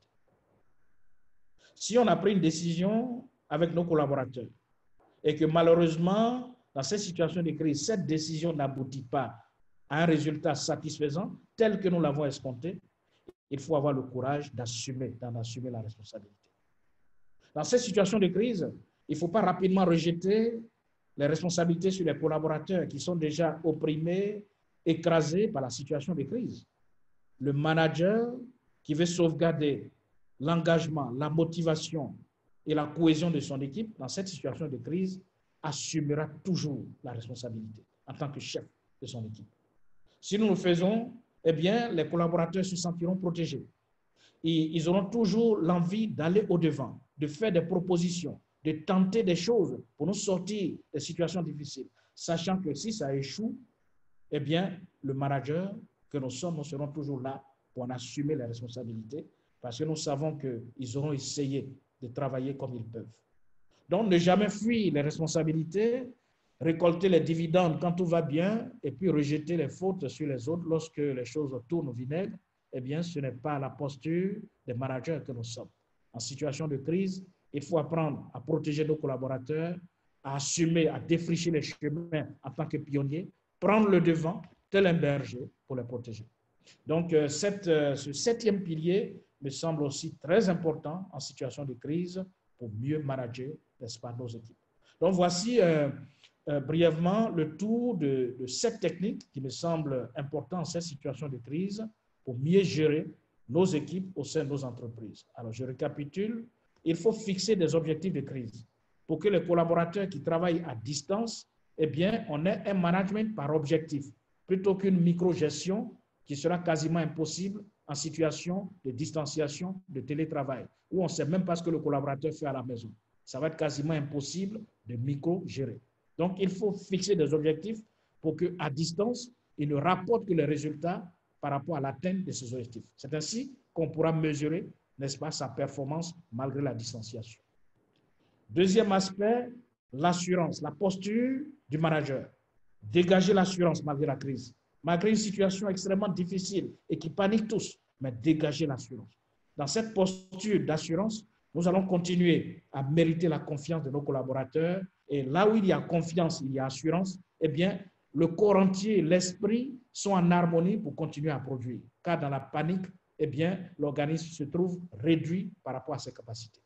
Si on a pris une décision avec nos collaborateurs et que malheureusement, dans cette situation de crise, cette décision n'aboutit pas à un résultat satisfaisant tel que nous l'avons escompté, il faut avoir le courage d'assumer la responsabilité. Dans cette situation de crise, il ne faut pas rapidement rejeter les responsabilités sur les collaborateurs qui sont déjà opprimés, écrasés par la situation de crise. Le manager qui veut sauvegarder l'engagement, la motivation et la cohésion de son équipe dans cette situation de crise assumera toujours la responsabilité en tant que chef de son équipe. Si nous le faisons, eh bien, les collaborateurs se sentiront protégés. Et ils auront toujours l'envie d'aller au-devant, de faire des propositions, de tenter des choses pour nous sortir des situations difficiles, sachant que si ça échoue, eh bien, le manager que nous sommes, nous serons toujours là pour en assumer les responsabilités, parce que nous savons qu'ils auront essayé de travailler comme ils peuvent. Donc, ne jamais fuir les responsabilités, récolter les dividendes quand tout va bien, et puis rejeter les fautes sur les autres lorsque les choses tournent au vinaigre, eh bien, ce n'est pas la posture des managers que nous sommes. En situation de crise, il faut apprendre à protéger nos collaborateurs, à assumer, à défricher les chemins en tant que pionniers, prendre le devant, tel un berger, pour les protéger. Donc, ce 7e pilier me semble aussi très important en situation de crise pour mieux manager, n'est-ce pas, nos équipes. Donc, voici brièvement le tour de 7 techniques qui me semblent importantes en cette situation de crise pour mieux gérer nos équipes au sein de nos entreprises. Alors, je récapitule. Il faut fixer des objectifs de crise pour que les collaborateurs qui travaillent à distance, eh bien, on ait un management par objectif plutôt qu'une micro-gestion qui sera quasiment impossible en situation de distanciation, de télétravail, où on ne sait même pas ce que le collaborateur fait à la maison. Ça va être quasiment impossible de micro-gérer. Donc, il faut fixer des objectifs pour qu'à distance, il ne rapporte que les résultats par rapport à l'atteinte de ces objectifs. C'est ainsi qu'on pourra mesurer, n'est-ce pas, sa performance malgré la distanciation. Deuxième aspect, l'assurance, la posture du manager. Dégager l'assurance malgré la crise. Malgré une situation extrêmement difficile et qui panique tous, mais dégager l'assurance. Dans cette posture d'assurance, nous allons continuer à mériter la confiance de nos collaborateurs. Et là où il y a confiance, il y a assurance, eh bien, le corps entier, l'esprit sont en harmonie pour continuer à produire. Car dans la panique, eh bien, l'organisme se trouve réduit par rapport à ses capacités.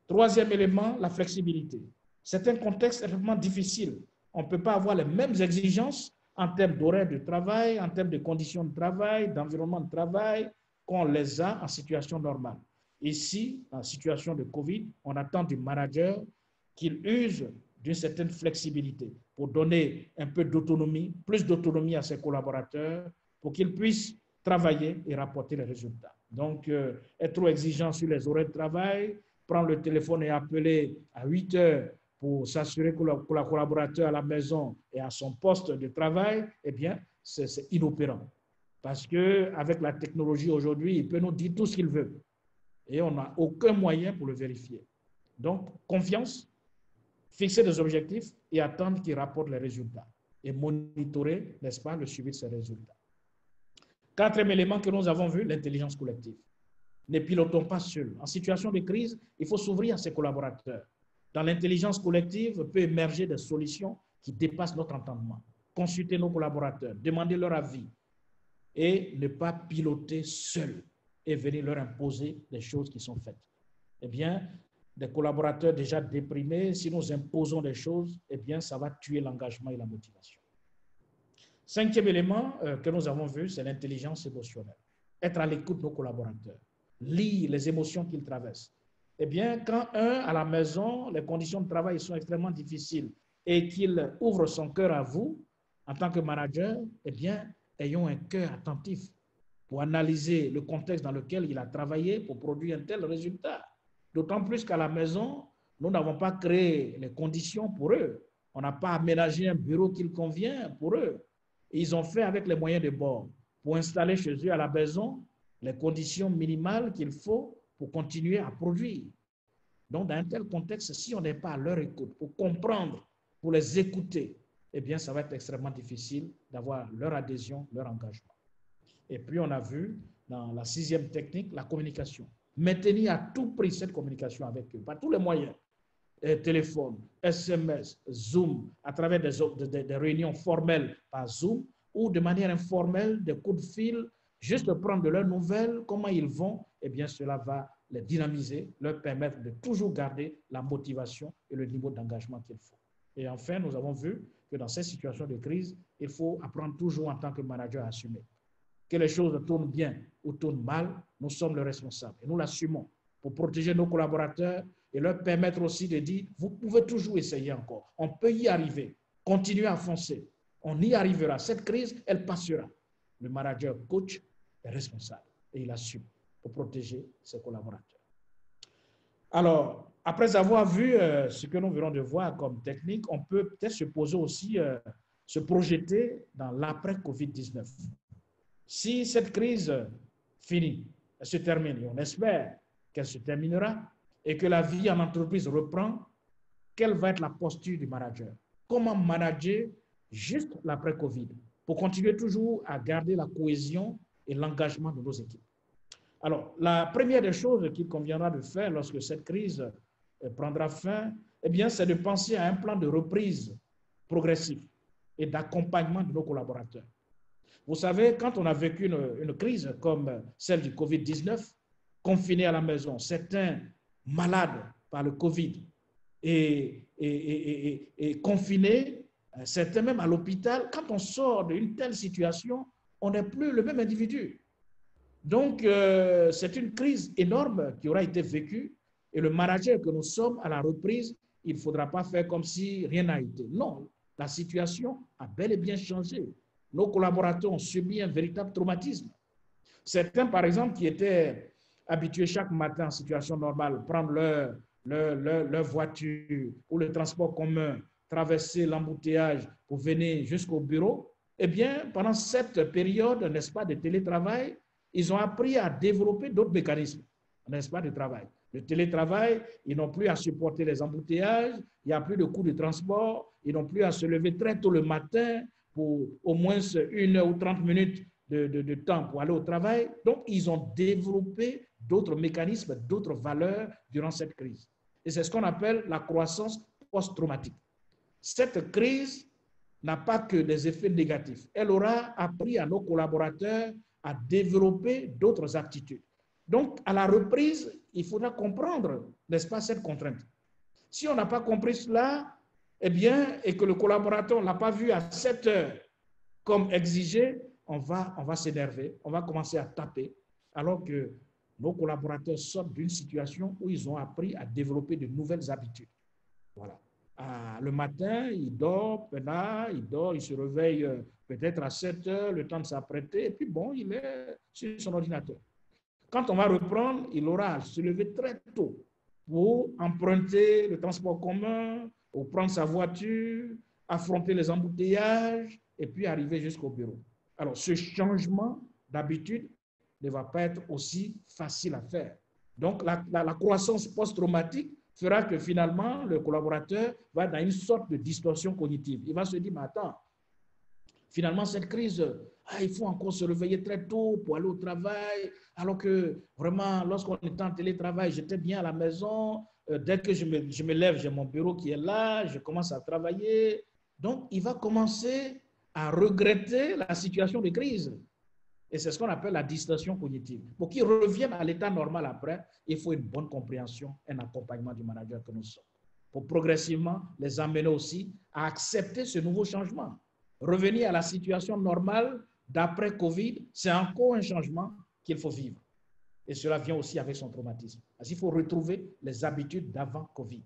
Troisième élément, la flexibilité. C'est un contexte extrêmement difficile. On ne peut pas avoir les mêmes exigences en termes d'horaire de travail, en termes de conditions de travail, d'environnement de travail, qu'on les a en situation normale. Ici, en situation de Covid, on attend du manager qu'il use d'une certaine flexibilité pour donner un peu d'autonomie, plus d'autonomie à ses collaborateurs pour qu'ils puissent travailler et rapporter les résultats. Donc, être trop exigeant sur les horaires de travail, prendre le téléphone et appeler à 8 heures pour s'assurer que le collaborateur à la maison et à son poste de travail, eh bien, c'est inopérant. Parce qu'avec la technologie aujourd'hui, il peut nous dire tout ce qu'il veut. Et on n'a aucun moyen pour le vérifier. Donc, confiance, fixer des objectifs et attendre qu'ils rapportent les résultats. Et monitorer, n'est-ce pas, le suivi de ces résultats. Quatrième élément que nous avons vu, l'intelligence collective. Ne pilotons pas seuls. En situation de crise, il faut s'ouvrir à ses collaborateurs. Dans l'intelligence collective, peut émerger des solutions qui dépassent notre entendement. Consulter nos collaborateurs, demander leur avis et ne pas piloter seul et venir leur imposer des choses qui sont faites. Eh bien, des collaborateurs déjà déprimés, si nous imposons des choses, eh bien, ça va tuer l'engagement et la motivation. Cinquième élément que nous avons vu, c'est l'intelligence émotionnelle. Être à l'écoute de nos collaborateurs, lire les émotions qu'ils traversent. Eh bien, quand à la maison, les conditions de travail sont extrêmement difficiles et qu'il ouvre son cœur à vous, en tant que manager, eh bien, ayons un cœur attentif pour analyser le contexte dans lequel il a travaillé pour produire un tel résultat. D'autant plus qu'à la maison, nous n'avons pas créé les conditions pour eux. On n'a pas aménagé un bureau qui convient pour eux. Ils ont fait avec les moyens de bord pour installer chez eux à la maison les conditions minimales qu'il faut pour continuer à produire. Donc, dans un tel contexte, si on n'est pas à leur écoute, pour comprendre, pour les écouter, eh bien, ça va être extrêmement difficile d'avoir leur adhésion, leur engagement. Et puis, on a vu dans la sixième technique, la communication. Maintenir à tout prix cette communication avec eux, par tous les moyens. Téléphone, SMS, Zoom, à travers des réunions formelles par Zoom ou de manière informelle, des coups de fil, juste prendre de leurs nouvelles, comment ils vont, eh bien, cela va les dynamiser, leur permettre de toujours garder la motivation et le niveau d'engagement qu'il faut. Et enfin, nous avons vu que dans ces situations de crise, il faut apprendre toujours en tant que manager à assumer. Que les choses tournent bien ou tournent mal, nous sommes les responsables et nous l'assumons pour protéger nos collaborateurs et leur permettre aussi de dire, vous pouvez toujours essayer encore, on peut y arriver, continuez à foncer, on y arrivera, cette crise, elle passera. Le manager coach est responsable et il assume pour protéger ses collaborateurs. Alors, après avoir vu ce que nous venons de voir comme technique, on peut peut-être se poser aussi, se projeter dans l'après-Covid-19. Si cette crise finit, elle se termine, et on espère qu'elle se terminera, et que la vie en entreprise reprend, quelle va être la posture du manager? Comment manager juste l'après-Covid pour continuer toujours à garder la cohésion et l'engagement de nos équipes? Alors, la première des choses qu'il conviendra de faire lorsque cette crise prendra fin, eh bien, c'est de penser à un plan de reprise progressif et d'accompagnement de nos collaborateurs. Vous savez, quand on a vécu une crise comme celle du Covid-19, confinés à la maison, certains malades par le Covid et confinés, certains même à l'hôpital, quand on sort d'une telle situation, on n'est plus le même individu. Donc, c'est une crise énorme qui aura été vécue et le manager que nous sommes à la reprise, il ne faudra pas faire comme si rien n'a été. Non, la situation a bel et bien changé. Nos collaborateurs ont subi un véritable traumatisme. Certains, par exemple, qui étaient habitués chaque matin en situation normale, prendre leur voiture ou le transport commun, traverser l'embouteillage pour venir jusqu'au bureau, eh bien, pendant cette période, n'est-ce pas, de télétravail, ils ont appris à développer d'autres mécanismes, n'est-ce pas, de travail. Le télétravail, ils n'ont plus à supporter les embouteillages, il n'y a plus de coûts de transport, ils n'ont plus à se lever très tôt le matin pour au moins 1 heure ou 30 minutes de temps pour aller au travail. Donc, ils ont développé d'autres mécanismes, d'autres valeurs durant cette crise. Et c'est ce qu'on appelle la croissance post-traumatique. Cette crise n'a pas que des effets négatifs. Elle aura appris à nos collaborateurs à développer d'autres aptitudes. Donc, à la reprise, il faudra comprendre, n'est-ce pas, cette contrainte. Si on n'a pas compris cela, eh bien, et que le collaborateur ne l'a pas vu à 7 heures comme exigé, on va s'énerver, on va commencer à taper, alors que nos collaborateurs sortent d'une situation où ils ont appris à développer de nouvelles habitudes. Voilà. Le matin, il dort, il se réveille peut-être à 7 heures, le temps de s'apprêter, et puis bon, il est sur son ordinateur. Quand on va reprendre, il aura à se lever très tôt pour emprunter le transport commun, ou prendre sa voiture, affronter les embouteillages, et puis arriver jusqu'au bureau. Alors, ce changement d'habitude ne va pas être aussi facile à faire. Donc, la croissance post-traumatique fera que finalement, le collaborateur va dans une sorte de distorsion cognitive. Il va se dire, mais attends, finalement, cette crise, il faut encore se réveiller très tôt pour aller au travail, alors que vraiment, lorsqu'on était en télétravail, j'étais bien à la maison. Dès que je me lève, j'ai mon bureau qui est là, je commence à travailler. Donc, il va commencer à regretter la situation de crise. Et c'est ce qu'on appelle la distorsion cognitive. Pour qu'ils reviennent à l'état normal après, il faut une bonne compréhension, un accompagnement du manager que nous sommes. Pour progressivement les amener aussi à accepter ce nouveau changement. Revenir à la situation normale d'après Covid, c'est encore un changement qu'il faut vivre. Et cela vient aussi avec son traumatisme. Parce qu'il faut retrouver les habitudes d'avant Covid.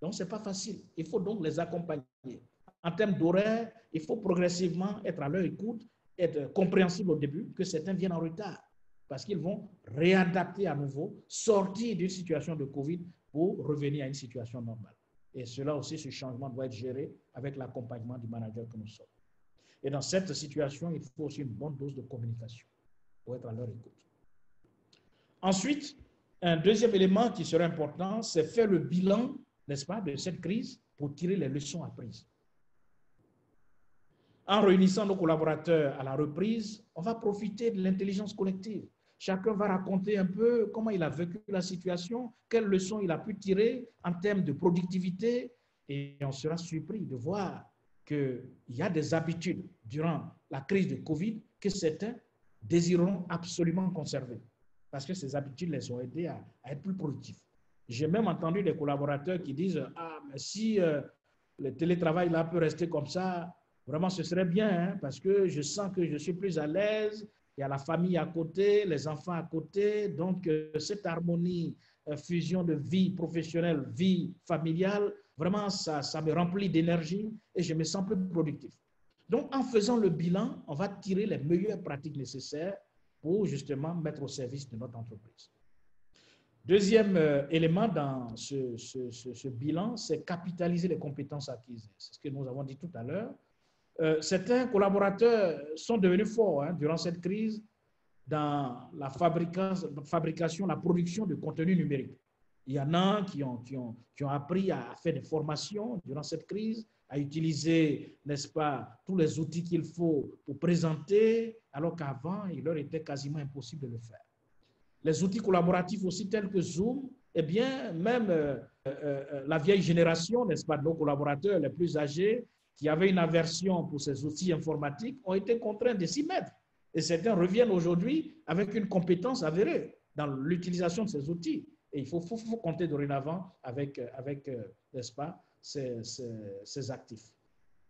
Donc, ce n'est pas facile. Il faut donc les accompagner. En termes d'horaire, il faut progressivement être à leur écoute, être compréhensible au début, que certains viennent en retard. Parce qu'ils vont réadapter à nouveau, sortir d'une situation de Covid pour revenir à une situation normale. Et cela aussi, ce changement doit être géré avec l'accompagnement du manager que nous sommes. Et dans cette situation, il faut aussi une bonne dose de communication pour être à leur écoute. Ensuite, un deuxième élément qui serait important, c'est faire le bilan, n'est-ce pas, de cette crise pour tirer les leçons apprises. En réunissant nos collaborateurs à la reprise, on va profiter de l'intelligence collective. Chacun va raconter un peu comment il a vécu la situation, quelles leçons il a pu tirer en termes de productivité, et on sera surpris de voir qu'il y a des habitudes durant la crise de Covid que certains désireront absolument conserver, parce que ces habitudes les ont aidés à être plus productifs. J'ai même entendu des collaborateurs qui disent « Ah, mais si le télétravail là peut rester comme ça, vraiment ce serait bien, hein, parce que je sens que je suis plus à l'aise, il y a la famille à côté, les enfants à côté, donc cette harmonie, fusion de vie professionnelle, vie familiale, vraiment ça me remplit d'énergie et je me sens plus productif. » Donc en faisant le bilan, on va tirer les meilleures pratiques nécessaires pour justement mettre au service de notre entreprise. Deuxième élément dans ce bilan, c'est capitaliser les compétences acquises. C'est ce que nous avons dit tout à l'heure. Certains collaborateurs sont devenus forts durant cette crise dans la fabrication, la production de contenu numérique. Il y en a qui ont appris à faire des formations durant cette crise, à utiliser, n'est-ce pas, tous les outils qu'il faut pour présenter, alors qu'avant, il leur était quasiment impossible de le faire. Les outils collaboratifs aussi tels que Zoom, eh bien, même la vieille génération, n'est-ce pas, de nos collaborateurs les plus âgés, qui avaient une aversion pour ces outils informatiques ont été contraints de s'y mettre. Et certains reviennent aujourd'hui avec une compétence avérée dans l'utilisation de ces outils. Et il faut compter dorénavant avec n'est-ce pas, ces actifs.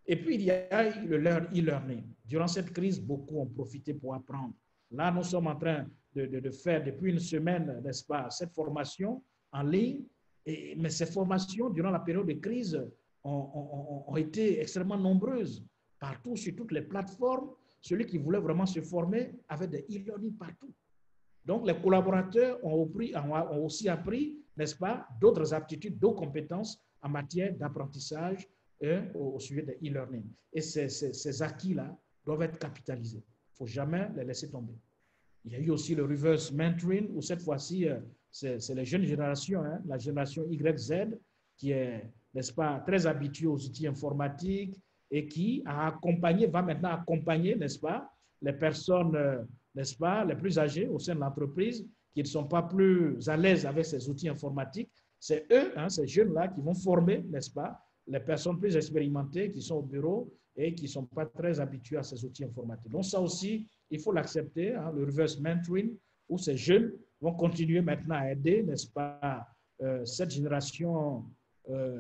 Et puis, il y a le e-learning. Durant cette crise, beaucoup ont profité pour apprendre. Là, nous sommes en train de faire depuis une semaine, n'est-ce pas, cette formation en ligne. Mais ces formations, durant la période de crise, ont été extrêmement nombreuses. Partout, sur toutes les plateformes, celui qui voulait vraiment se former avait des e-learning partout. Donc, les collaborateurs ont aussi appris, n'est-ce pas, d'autres aptitudes, d'autres compétences en matière d'apprentissage au sujet de e-learning. Et ces acquis-là doivent être capitalisés. Il ne faut jamais les laisser tomber. Il y a eu aussi le reverse mentoring, où cette fois-ci, c'est les jeunes générations, hein, la génération YZ, qui est, n'est-ce pas, très habituée aux outils informatiques et qui va maintenant accompagner, n'est-ce pas, les personnes, n'est-ce pas, les plus âgées au sein de l'entreprise, qui ne sont pas plus à l'aise avec ces outils informatiques. C'est eux, hein, ces jeunes-là, qui vont former, n'est-ce pas, les personnes plus expérimentées qui sont au bureau et qui ne sont pas très habituées à ces outils informatiques. Donc ça aussi, il faut l'accepter, hein, le reverse mentoring, où ces jeunes vont continuer maintenant à aider, n'est-ce pas, cette génération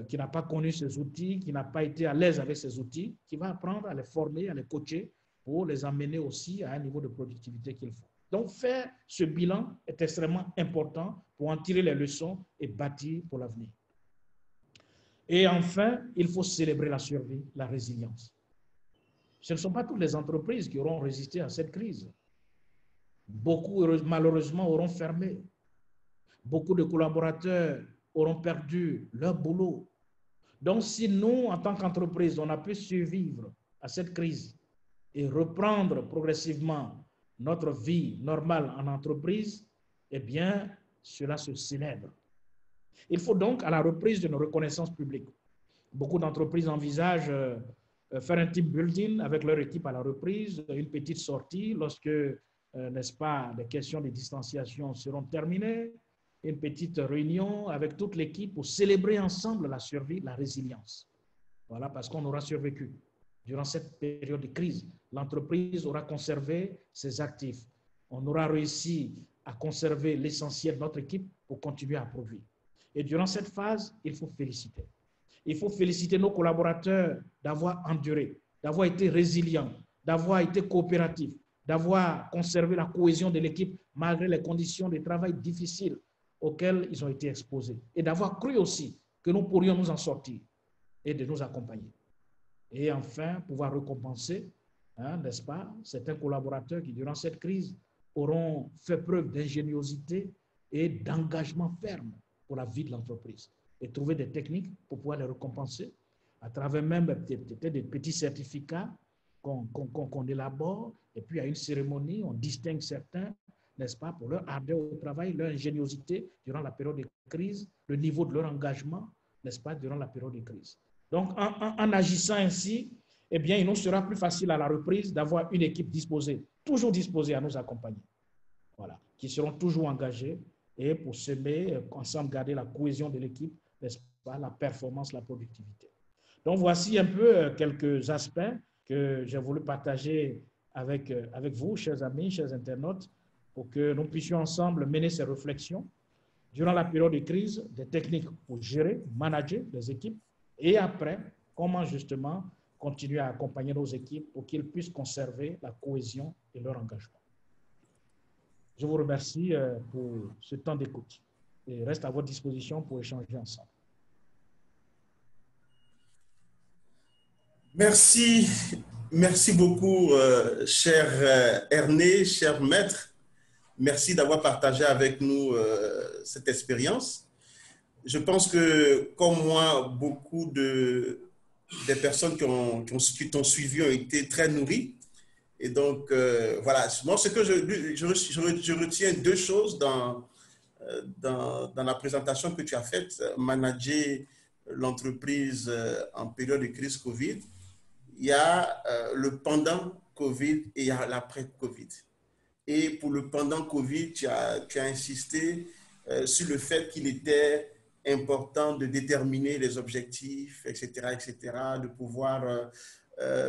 qui n'a pas connu ces outils, qui n'a pas été à l'aise avec ces outils, qui va apprendre à les former, à les coacher pour les amener aussi à un niveau de productivité qu'il faut. Donc, faire ce bilan est extrêmement important pour en tirer les leçons et bâtir pour l'avenir. Et enfin, il faut célébrer la survie, la résilience. Ce ne sont pas toutes les entreprises qui auront résisté à cette crise. Beaucoup, malheureusement, auront fermé. Beaucoup de collaborateurs auront perdu leur boulot. Donc, si nous, en tant qu'entreprise, on a pu survivre à cette crise et reprendre progressivement notre vie normale en entreprise, eh bien, cela se célèbre. Il faut donc, à la reprise de nos reconnaissances publiques, beaucoup d'entreprises envisagent faire un team building avec leur équipe à la reprise, une petite sortie lorsque, n'est-ce pas, les questions de distanciation seront terminées, une petite réunion avec toute l'équipe pour célébrer ensemble la survie, la résilience. Voilà, parce qu'on aura survécu. Durant cette période de crise, l'entreprise aura conservé ses actifs. On aura réussi à conserver l'essentiel de notre équipe pour continuer à produire. Et durant cette phase, il faut féliciter. Il faut féliciter nos collaborateurs d'avoir enduré, d'avoir été résilients, d'avoir été coopératifs, d'avoir conservé la cohésion de l'équipe malgré les conditions de travail difficiles auxquelles ils ont été exposés et d'avoir cru aussi que nous pourrions nous en sortir et de nous accompagner. Et enfin, pouvoir récompenser, hein, n'est-ce pas, certains collaborateurs qui, durant cette crise, auront fait preuve d'ingéniosité et d'engagement ferme pour la vie de l'entreprise et trouver des techniques pour pouvoir les récompenser à travers même peut-être des petits certificats qu'on élabore et puis à une cérémonie, on distingue certains, n'est-ce pas, pour leur ardeur au travail, leur ingéniosité durant la période de crise, le niveau de leur engagement, n'est-ce pas, durant la période de crise. Donc, en agissant ainsi, eh bien, il nous sera plus facile à la reprise d'avoir une équipe disposée, toujours disposée à nous accompagner, voilà, qui seront toujours engagés et pour semer, ensemble, garder la cohésion de l'équipe, n'est-ce pas, la performance, la productivité. Donc, voici un peu quelques aspects que j'ai voulu partager avec vous, chers amis, chers internautes, pour que nous puissions ensemble mener ces réflexions durant la période de crise, des techniques pour gérer, manager les équipes, et après, comment justement continuer à accompagner nos équipes pour qu'ils puissent conserver la cohésion et leur engagement. Je vous remercie pour ce temps d'écoute et reste à votre disposition pour échanger ensemble. Merci, merci beaucoup, cher Erné, cher maître. Merci d'avoir partagé avec nous cette expérience. Je pense que, comme moi, beaucoup des personnes qui t'ont suivi ont été très nourries. Et donc, voilà, moi, ce que je retiens deux choses dans la présentation que tu as faite, manager l'entreprise en période de crise Covid. Il y a le pendant Covid et il y a l'après-Covid. Et pour le pendant Covid, tu as insisté sur le fait qu'il était important de déterminer les objectifs, etc., etc., de pouvoir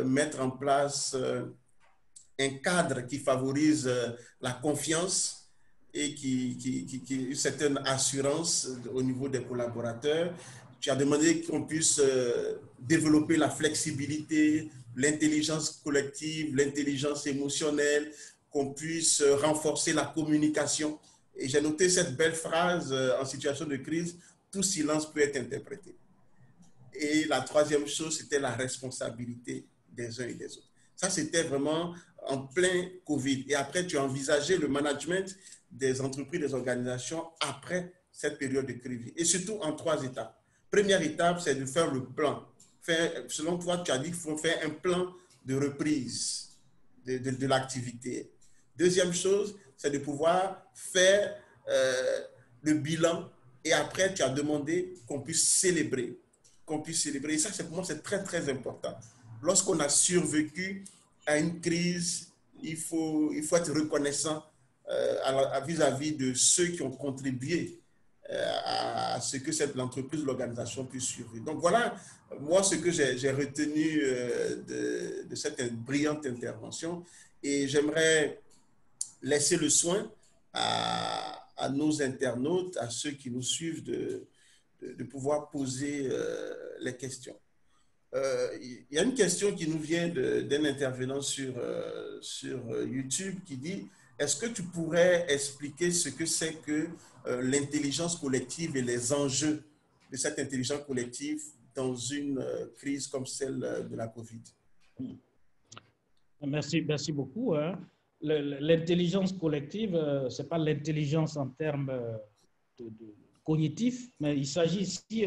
mettre en place un cadre qui favorise la confiance et qui une certaine assurance au niveau des collaborateurs. Tu as demandé qu'on puisse développer la flexibilité, l'intelligence collective, l'intelligence émotionnelle, qu'on puisse renforcer la communication. Et j'ai noté cette belle phrase en situation de crise, tout silence peut être interprété. Et la troisième chose, c'était la responsabilité des uns et des autres. Ça, c'était vraiment en plein Covid. Et après, tu as envisagé le management des entreprises, des organisations après cette période de crise. Et surtout en 3 étapes. Première étape, c'est de faire le plan. Selon toi, tu as dit qu'il faut faire un plan de reprise de l'activité. Deuxième chose, c'est de pouvoir faire le bilan. Et après, tu as demandé qu'on puisse célébrer. Et ça, pour moi, c'est très, très important. Lorsqu'on a survécu à une crise, il faut être reconnaissant vis-à-vis de ceux qui ont contribué à ce que l'entreprise ou l'organisation puisse survivre. Donc voilà, moi, ce que j'ai retenu de cette brillante intervention. Et j'aimerais laisser le soin à nos internautes, à ceux qui nous suivent, de pouvoir poser les questions. Il y a une question qui nous vient d'un intervenant sur YouTube qui dit: est-ce que tu pourrais expliquer ce que c'est que l'intelligence collective et les enjeux de cette intelligence collective dans une crise comme celle de la COVID? Merci beaucoup. L'intelligence collective, ce n'est pas l'intelligence en termes cognitifs, mais il s'agit ici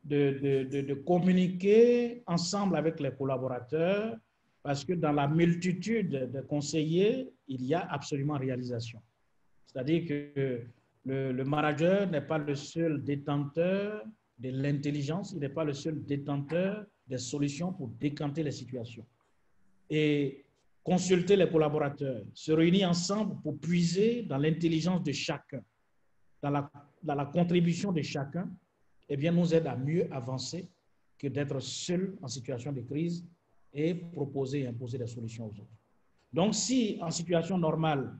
de communiquer ensemble avec les collaborateurs, parce que dans la multitude de conseillers, il y a absolument réalisation. C'est-à-dire que le manager n'est pas le seul détenteur de l'intelligence, il n'est pas le seul détenteur des solutions pour décanter les situations. Et consulter les collaborateurs, se réunir ensemble pour puiser dans l'intelligence de chacun, dans la contribution de chacun, eh bien, nous aide à mieux avancer que d'être seul en situation de crise et proposer et imposer des solutions aux autres. Donc, si en situation normale,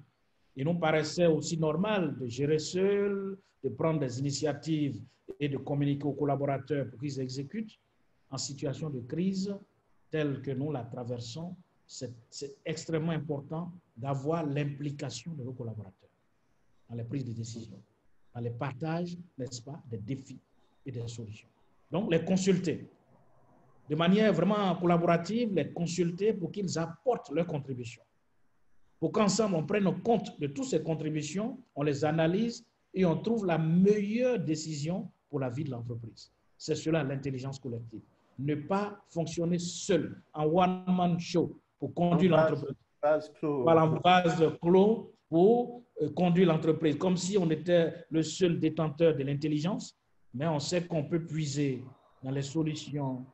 il nous paraissait aussi normal de gérer seul, de prendre des initiatives et de communiquer aux collaborateurs pour qu'ils exécutent, en situation de crise telle que nous la traversons, c'est extrêmement important d'avoir l'implication de nos collaborateurs dans les prises de décision, dans les partages, n'est-ce pas, des défis et des solutions. Donc, les consulter de manière vraiment collaborative, les consulter pour qu'ils apportent leur contribution. Pour qu'ensemble, on prenne compte de toutes ces contributions, on les analyse et on trouve la meilleure décision pour la vie de l'entreprise. C'est cela l'intelligence collective. Ne pas fonctionner seul, en one-man show, pour conduire l'entreprise. En vase clos pour conduire l'entreprise, comme si on était le seul détenteur de l'intelligence, mais on sait qu'on peut puiser dans les solutions,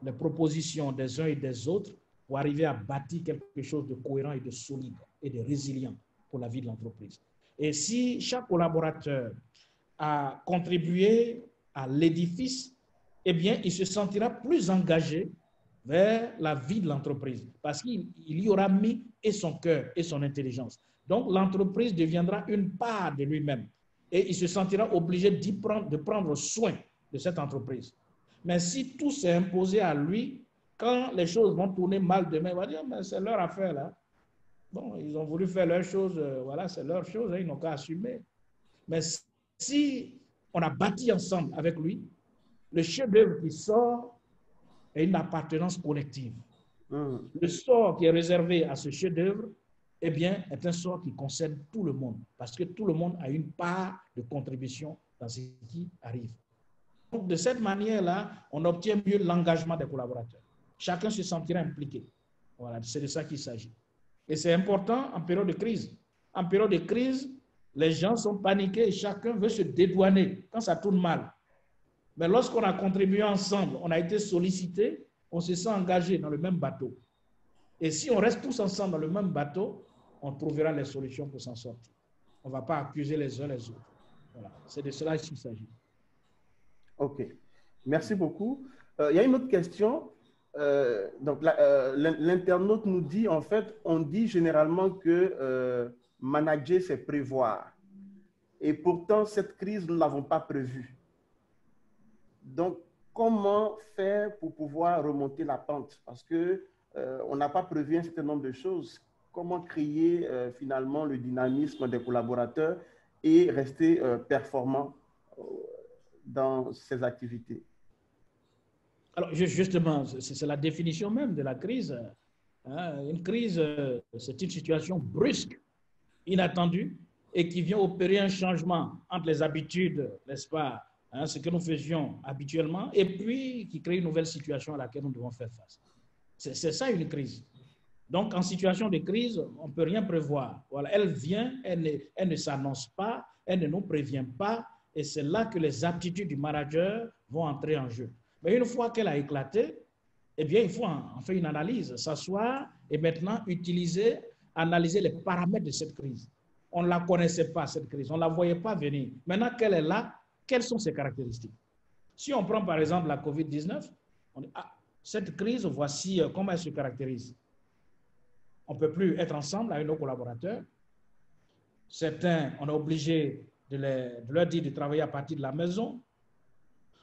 les propositions des uns et des autres pour arriver à bâtir quelque chose de cohérent et de solide et de résilient pour la vie de l'entreprise. Et si chaque collaborateur a contribué à l'édifice, eh bien, il se sentira plus engagé vers la vie de l'entreprise parce qu'il y aura mis et son cœur et son intelligence. Donc, l'entreprise deviendra une part de lui-même et il se sentira obligé de prendre soin de cette entreprise. Mais si tout s'est imposé à lui, quand les choses vont tourner mal demain, il va dire, mais c'est leur affaire là. Bon, ils ont voulu faire leur chose, voilà, c'est leur chose, ils n'ont qu'à assumer. Mais si on a bâti ensemble avec lui, le chef-d'œuvre qui sort est une appartenance collective. Le sort qui est réservé à ce chef-d'œuvre, eh bien, est un sort qui concerne tout le monde, parce que tout le monde a une part de contribution dans ce qui arrive. Donc, de cette manière-là, on obtient mieux l'engagement des collaborateurs. Chacun se sentira impliqué. Voilà, c'est de ça qu'il s'agit. Et c'est important en période de crise. En période de crise, les gens sont paniqués et chacun veut se dédouaner quand ça tourne mal. Mais lorsqu'on a contribué ensemble, on a été sollicité, on se sent engagé dans le même bateau. Et si on reste tous ensemble dans le même bateau, on trouvera les solutions pour s'en sortir. On ne va pas accuser les uns les autres. Voilà, c'est de cela qu'il s'agit. OK. Merci beaucoup. Il y a une autre question. Donc, l'internaute nous dit, en fait, on dit généralement que manager, c'est prévoir. Et pourtant, cette crise, nous ne l'avons pas prévue. Donc, comment faire pour pouvoir remonter la pente? Parce que on n'a pas prévu un certain nombre de choses. Comment créer finalement le dynamisme des collaborateurs et rester performant dans ces activités? Alors, justement, c'est la définition même de la crise. Hein. Une crise, c'est une situation brusque, inattendue, et qui vient opérer un changement entre les habitudes, n'est-ce pas, hein, ce que nous faisions habituellement, et puis qui crée une nouvelle situation à laquelle nous devons faire face. C'est ça une crise. Donc, en situation de crise, on ne peut rien prévoir. Voilà, elle vient, elle ne s'annonce pas, elle ne nous prévient pas, et c'est là que les aptitudes du manager vont entrer en jeu. Mais une fois qu'elle a éclaté, eh bien, il faut en faire une analyse, s'asseoir et maintenant utiliser, analyser les paramètres de cette crise. On ne la connaissait pas, cette crise, on ne la voyait pas venir. Maintenant qu'elle est là, quelles sont ses caractéristiques? Si on prend par exemple la COVID-19, on dit, ah, cette crise, voici comment elle se caractérise. On ne peut plus être ensemble avec nos collaborateurs. Certains, on est obligé de leur dire de travailler à partir de la maison.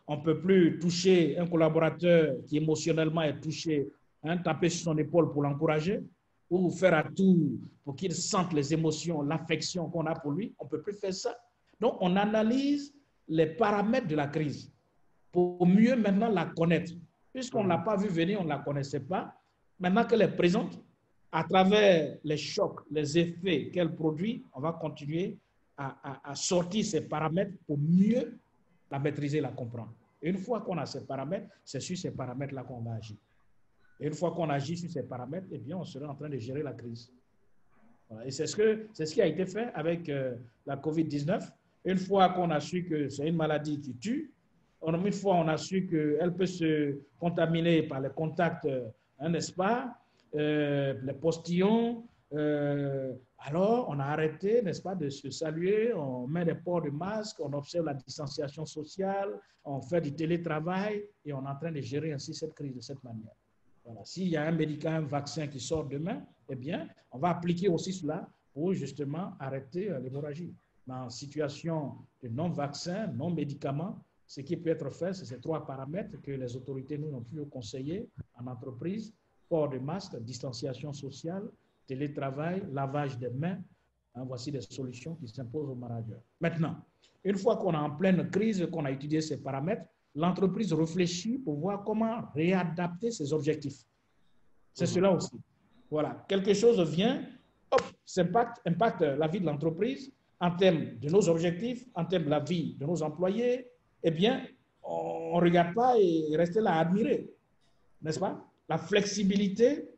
On ne peut plus toucher un collaborateur qui émotionnellement est touché, hein, taper sur son épaule pour l'encourager ou faire à tout pour qu'il sente les émotions, l'affection qu'on a pour lui. On ne peut plus faire ça. Donc, on analyse les paramètres de la crise pour mieux maintenant la connaître. Puisqu'on ne l'a pas vu venir, on ne la connaissait pas. Maintenant qu'elle est présente, à travers les chocs, les effets qu'elle produit, on va continuer à sortir ces paramètres pour mieux la maîtriser, la comprendre. Et une fois qu'on a ces paramètres, c'est sur ces paramètres-là qu'on va agir. Et une fois qu'on agit sur ces paramètres, eh bien, on sera en train de gérer la crise. Voilà. Et c'est ce qui a été fait avec la COVID-19. Une fois qu'on a su que c'est une maladie qui tue, une fois on a su qu'elle peut se contaminer par les contacts, hein, n'est-ce pas, les postillons, alors on a arrêté, n'est-ce pas, de se saluer, on met des ports de masque, on observe la distanciation sociale, on fait du télétravail et on est en train de gérer ainsi cette crise de cette manière. Voilà. S'il y a un médicament, un vaccin qui sort demain, eh bien, on va appliquer aussi cela pour justement arrêter l'hémorragie. Dans situation de non-vaccin, non-médicament, ce qui peut être fait, c'est ces trois paramètres que les autorités nous ont pu conseiller en entreprise: port de masque, distanciation sociale, télétravail, lavage des mains. Hein, voici des solutions qui s'imposent aux managers. Maintenant, une fois qu'on est en pleine crise, qu'on a étudié ces paramètres, l'entreprise réfléchit pour voir comment réadapter ses objectifs. C'est cela aussi. Voilà, quelque chose vient, hop, ça impacte la vie de l'entreprise en termes de nos objectifs, en termes de la vie de nos employés. Eh bien, on ne regarde pas et reste là à admirer, n'est-ce pas? La flexibilité,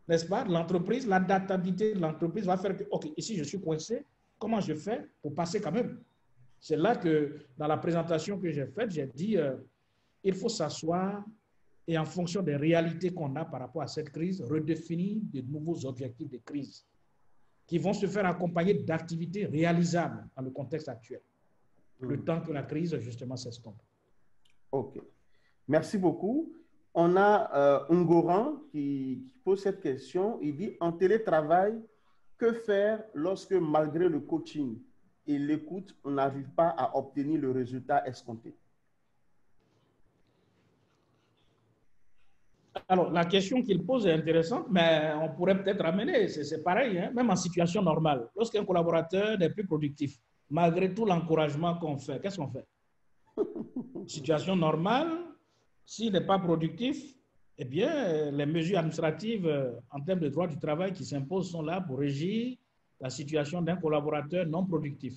n'est-ce pas, de l'entreprise, l'adaptabilité de l'entreprise va faire que, OK, ici je suis coincé, comment je fais pour passer quand même? C'est là que, dans la présentation que j'ai faite, j'ai dit, il faut s'asseoir et en fonction des réalités qu'on a par rapport à cette crise, redéfinir de nouveaux objectifs de crise qui vont se faire accompagner d'activités réalisables dans le contexte actuel, le temps que la crise, justement, s'estompe. OK. Merci beaucoup. On a Ngoran qui pose cette question. Il dit, en télétravail, que faire lorsque, malgré le coaching et l'écoute, on n'arrive pas à obtenir le résultat escompté? Alors, la question qu'il pose est intéressante, mais on pourrait peut-être ramener, c'est pareil, hein, même en situation normale. Lorsqu'un collaborateur n'est plus productif, malgré tout l'encouragement qu'on fait, qu'est-ce qu'on fait? Situation normale, s'il n'est pas productif, eh bien, les mesures administratives en termes de droit du travail qui s'imposent sont là pour régir la situation d'un collaborateur non productif.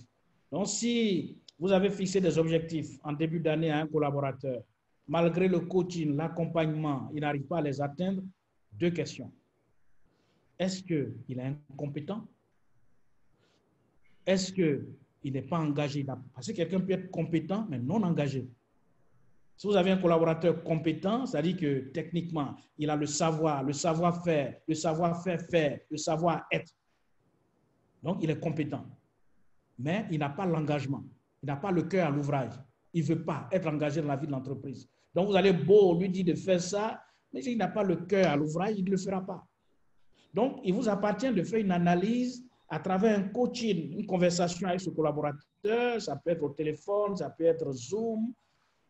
Donc, si vous avez fixé des objectifs en début d'année à un collaborateur, malgré le coaching, l'accompagnement, il n'arrive pas à les atteindre, deux questions. Est-ce qu'il est incompétent? Est-ce qu'il n'est pas engagé? Parce que quelqu'un peut être compétent, mais non engagé. Si vous avez un collaborateur compétent, c'est-à-dire que techniquement, il a le savoir-faire, le savoir-faire, le savoir-être. Donc, il est compétent. Mais il n'a pas l'engagement. Il n'a pas le cœur à l'ouvrage. il ne veut pas être engagé dans la vie de l'entreprise. Donc, vous allez beau lui dire de faire ça, mais s'il n'a pas le cœur à l'ouvrage, il ne le fera pas. Donc, il vous appartient de faire une analyse à travers un coaching, une conversation avec ce collaborateur, ça peut être au téléphone, ça peut être Zoom,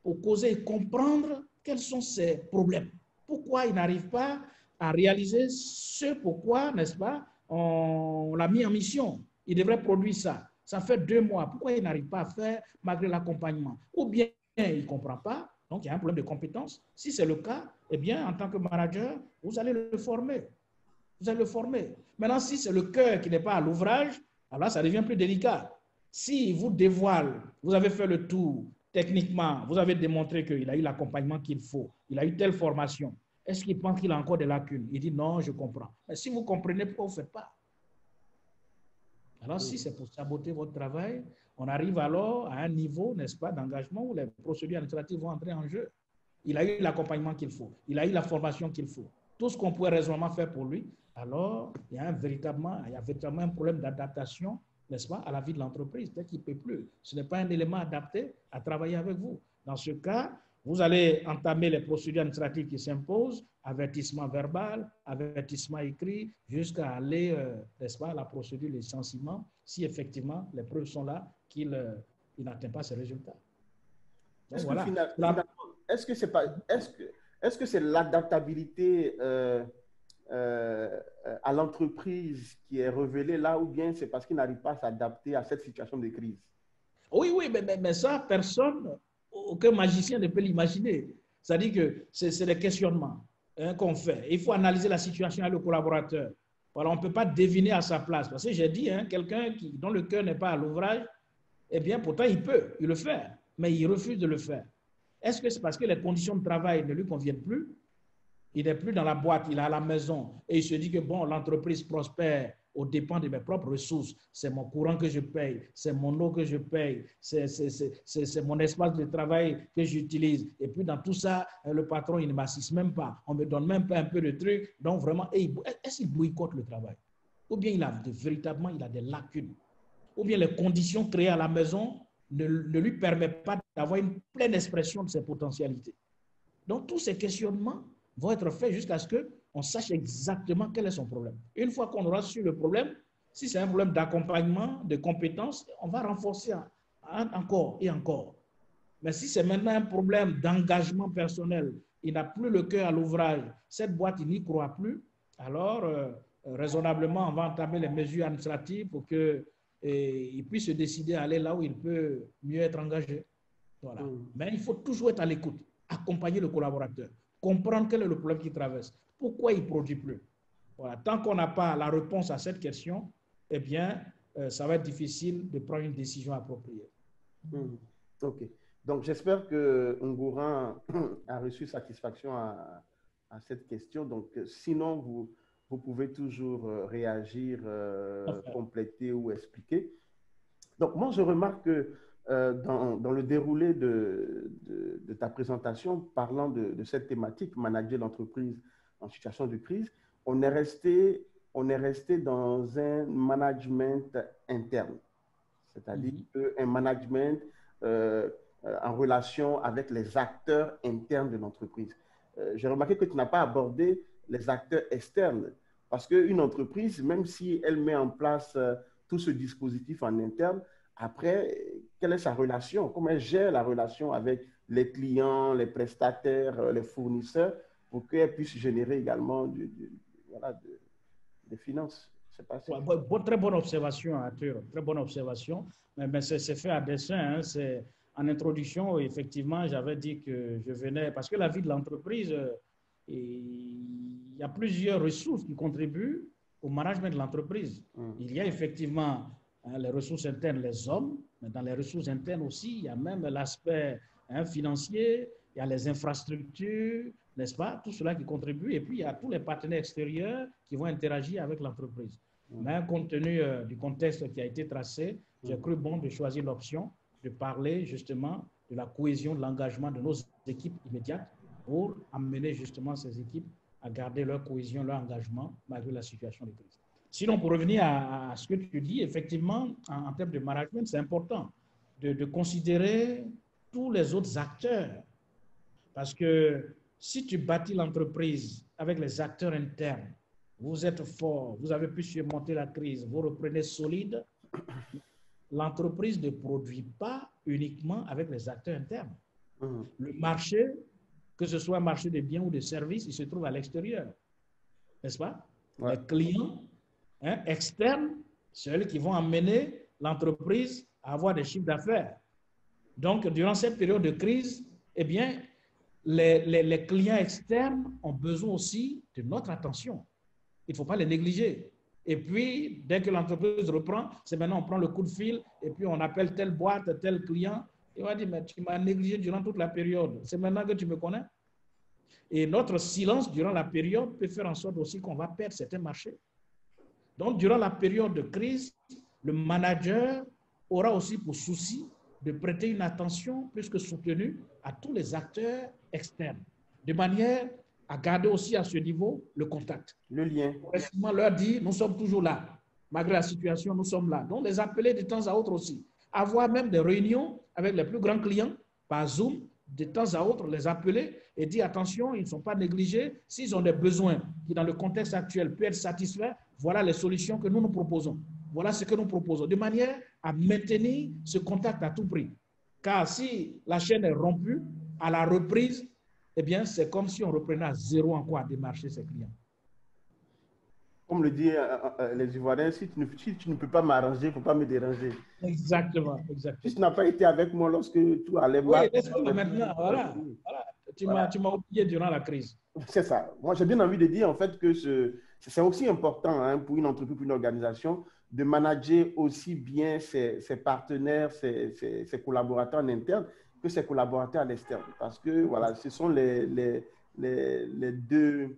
pour causer et comprendre quels sont ses problèmes. Pourquoi il n'arrive pas à réaliser ce pourquoi, n'est-ce pas, on l'a mis en mission. Il devrait produire ça. Ça fait 2 mois. Pourquoi il n'arrive pas à faire malgré l'accompagnement? Ou bien il ne comprend pas, donc il y a un problème de compétence. Si c'est le cas, eh bien, en tant que manager, vous allez le former. Vous allez le former. Maintenant, si c'est le cœur qui n'est pas à l'ouvrage, alors là, ça devient plus délicat. Si vous dévoile, vous avez fait le tour, techniquement, vous avez démontré qu'il a eu l'accompagnement qu'il faut, il a eu telle formation, est-ce qu'il pense qu'il a encore des lacunes? Il dit non, je comprends. Mais si vous comprenez, pourquoi vous ne faites pas? Alors, si c'est pour saboter votre travail, on arrive alors à un niveau, n'est-ce pas, d'engagement où les procédures administratives vont entrer en jeu. Il a eu l'accompagnement qu'il faut, il a eu la formation qu'il faut. Tout ce qu'on pourrait raisonnablement faire pour lui, alors il y a véritablement un problème d'adaptation, n'est-ce pas, à la vie de l'entreprise. Peut-être qu'il ne peut plus. Ce n'est pas un élément adapté à travailler avec vous. Dans ce cas, vous allez entamer les procédures administratives qui s'imposent, avertissement verbal, avertissement écrit, jusqu'à aller, n'est-ce pas, à la procédure de licenciement, si effectivement les preuves sont là qu'il n'atteint pas ces résultats. Donc, voilà. Est-ce que c'est l'adaptabilité à l'entreprise qui est révélée là, ou bien c'est parce qu'il n'arrive pas à s'adapter à cette situation de crise? Oui, mais ça, personne, aucun magicien ne peut l'imaginer. C'est-à-dire que c'est des questionnements qu'on fait. Il faut analyser la situation avec le collaborateur. Voilà, on ne peut pas deviner à sa place. Parce que j'ai dit, quelqu'un dont le cœur n'est pas à l'ouvrage, eh bien, pourtant, il peut le faire, mais il refuse de le faire. Est-ce que c'est parce que les conditions de travail ne lui conviennent plus? Il n'est plus dans la boîte, il est à la maison et il se dit que bon, l'entreprise prospère aux dépens de mes propres ressources. C'est mon courant que je paye, c'est mon eau que je paye, c'est mon espace de travail que j'utilise. Et puis dans tout ça, le patron, il ne m'assiste même pas. On ne me donne même pas un peu de trucs. Donc vraiment, est-ce qu'il boycotte le travail? Ou bien véritablement, il a des lacunes? Ou bien les conditions créées à la maison ne lui permettent pas d'avoir une pleine expression de ses potentialités? Donc tous ces questionnements vont être faits jusqu'à ce qu'on sache exactement quel est son problème. Une fois qu'on aura su le problème, si c'est un problème d'accompagnement, de compétences, on va renforcer encore et encore. Mais si c'est maintenant un problème d'engagement personnel, il n'a plus le cœur à l'ouvrage, cette boîte, il n'y croit plus, alors raisonnablement, on va entamer les mesures administratives pour qu'il puisse se décider à aller là où il peut mieux être engagé. Voilà. Mais il faut toujours être à l'écoute, accompagner le collaborateur, comprendre quel est le problème qu'il traverse, pourquoi il ne produit plus. Voilà. Tant qu'on n'a pas la réponse à cette question, eh bien, ça va être difficile de prendre une décision appropriée. OK. Donc, j'espère que Ngouran a reçu satisfaction à cette question. Donc, sinon, vous pouvez toujours réagir, compléter ou expliquer. Donc, moi, je remarque que dans le déroulé de ta présentation, parlant de cette thématique, manager l'entreprise en situation de crise, on est resté dans un management interne, c'est-à-dire un management en relation avec les acteurs internes de l'entreprise. J'ai remarqué que tu n'as pas abordé les acteurs externes, parce qu'une entreprise, même si elle met en place tout ce dispositif en interne, après, quelle est sa relation? Comment elle gère la relation avec les clients, les prestataires, les fournisseurs, pour qu'elle puisse générer également des finances? Très bonne observation, Arthur. Très bonne observation. Mais c'est fait à dessein. C'est en introduction, effectivement, j'avais dit que je venais, parce que la vie de l'entreprise, il y a plusieurs ressources qui contribuent au management de l'entreprise. Il y a effectivement les ressources internes, les hommes, mais dans les ressources internes aussi, il y a même l'aspect financier, il y a les infrastructures, n'est-ce pas? Tout cela qui contribue. Et puis, il y a tous les partenaires extérieurs qui vont interagir avec l'entreprise. Mais compte tenu du contexte qui a été tracé, j'ai cru bon de choisir l'option de parler justement de la cohésion, de l'engagement de nos équipes immédiates pour amener justement ces équipes à garder leur cohésion, leur engagement malgré la situation de crise. Sinon, pour revenir à ce que tu dis, effectivement, en termes de management, c'est important de considérer tous les autres acteurs. Parce que si tu bâtis l'entreprise avec les acteurs internes, vous êtes fort, vous avez pu surmonter la crise, vous reprenez solide, l'entreprise ne produit pas uniquement avec les acteurs internes. Le marché, que ce soit un marché de biens ou de services, il se trouve à l'extérieur. N'est-ce pas? Ouais. Les clients externes, ceux qui vont amener l'entreprise à avoir des chiffres d'affaires. Donc, durant cette période de crise, eh bien, les clients externes ont besoin aussi de notre attention. Il ne faut pas les négliger. Et puis, dès que l'entreprise reprend, c'est maintenant on prend le coup de fil et puis on appelle telle boîte, tel client. Et on va dire, mais tu m'as négligé durant toute la période. C'est maintenant que tu me connais. Et notre silence durant la période peut faire en sorte aussi qu'on va perdre certains marchés. Donc, durant la période de crise, le manager aura aussi pour souci de prêter une attention plus que soutenue à tous les acteurs externes, de manière à garder aussi à ce niveau le contact. Le lien. Récemment, leur dire, nous sommes toujours là. Malgré la situation, nous sommes là. Donc, les appeler de temps à autre aussi. Avoir même des réunions avec les plus grands clients par Zoom, de temps à autre, les appeler et dire, attention, ils ne sont pas négligés. S'ils ont des besoins qui, dans le contexte actuel, peuvent être satisfaits, voilà les solutions que nous nous proposons. Voilà ce que nous proposons, de manière à maintenir ce contact à tout prix. Car si la chaîne est rompue, à la reprise, eh bien, c'est comme si on reprenait à zéro en quoi démarcher ses clients. Comme le disent les Ivoiriens, si tu ne peux pas m'arranger, il ne faut pas me déranger. Exactement, exactement. Si tu n'as pas été avec moi lorsque tout allait mal. Oui, maintenant, voilà. Tu m'as oublié durant la crise. C'est ça. Moi, j'ai bien envie de dire en fait que c'est aussi important pour une entreprise, pour une organisation, de manager aussi bien ses partenaires, ses collaborateurs en interne que ses collaborateurs à l'externe. Parce que voilà, ce sont les deux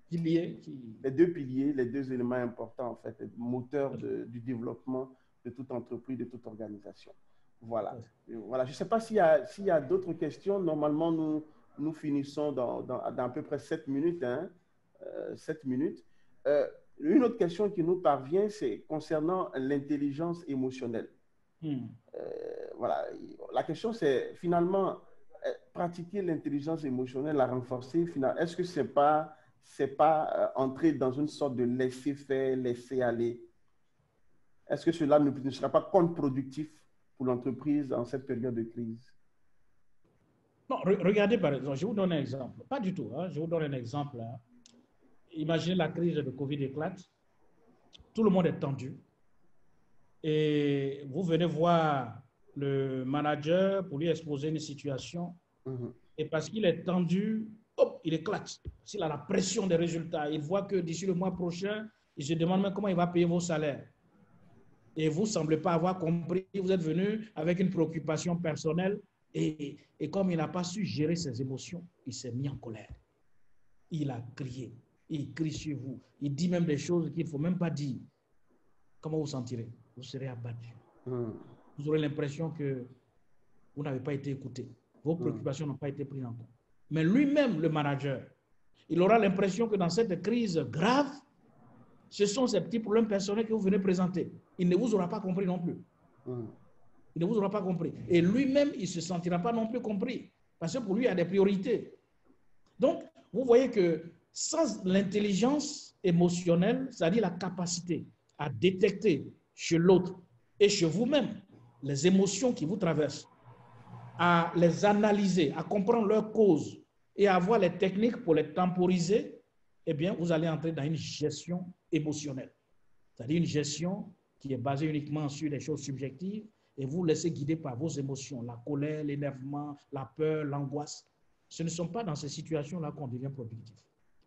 piliers, les deux éléments importants en fait, moteurs du développement de toute entreprise, de toute organisation. Voilà. Voilà. Je ne sais pas s'il y a d'autres questions. Normalement, nous finissons dans à peu près 7 minutes. 7 minutes. Une autre question qui nous parvient, c'est concernant l'intelligence émotionnelle. Voilà. La question, c'est finalement, pratiquer l'intelligence émotionnelle, la renforcer, est-ce que ce n'est pas entrer dans une sorte de laisser-faire, laisser-aller? Est-ce que cela ne sera pas contre-productif pour l'entreprise en cette période de crise? Non, regardez par exemple, je vous donne un exemple. Pas du tout, je vous donne un exemple. Imaginez la crise de Covid éclate. Tout le monde est tendu. Et vous venez voir le manager pour lui exposer une situation. Et parce qu'il est tendu, hop, il éclate. S'il a la pression des résultats, il voit que d'ici le mois prochain, il se demande même comment il va payer vos salaires. Et vous ne semblez pas avoir compris, vous êtes venu avec une préoccupation personnelle et comme il n'a pas su gérer ses émotions, il s'est mis en colère. Il a crié, il crie sur vous, il dit même des choses qu'il ne faut même pas dire. Comment vous sentirez? Vous serez abattu. Vous aurez l'impression que vous n'avez pas été écouté. Vos préoccupations n'ont pas été prises en compte. Mais lui-même, le manager, il aura l'impression que dans cette crise grave, ce sont ces petits problèmes personnels que vous venez présenter. Il ne vous aura pas compris non plus. Il ne vous aura pas compris. Et lui-même, il ne se sentira pas non plus compris. Parce que pour lui, il y a des priorités. Donc, vous voyez que sans l'intelligence émotionnelle, c'est-à-dire la capacité à détecter chez l'autre et chez vous-même les émotions qui vous traversent, à les analyser, à comprendre leurs causes et à avoir les techniques pour les temporiser, eh bien, vous allez entrer dans une gestion émotionnelle. C'est-à-dire une gestion qui est basée uniquement sur des choses subjectives et vous laissez guider par vos émotions, la colère, l'énervement, la peur, l'angoisse. Ce ne sont pas dans ces situations-là qu'on devient productif.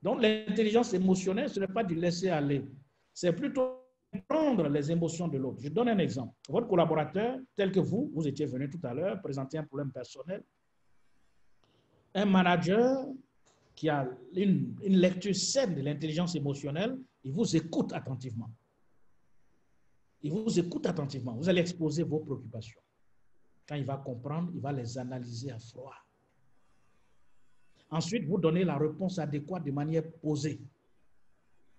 Donc, l'intelligence émotionnelle, ce n'est pas du laisser aller. C'est plutôt comprendre les émotions de l'autre. Je donne un exemple. Votre collaborateur, tel que vous étiez venu tout à l'heure, présenter un problème personnel. Un manager qui a une lecture saine de l'intelligence émotionnelle, il vous écoute attentivement. Il vous écoute attentivement. Vous allez exposer vos préoccupations. Quand il va comprendre, il va les analyser à froid. Ensuite, vous donnez la réponse adéquate de manière posée.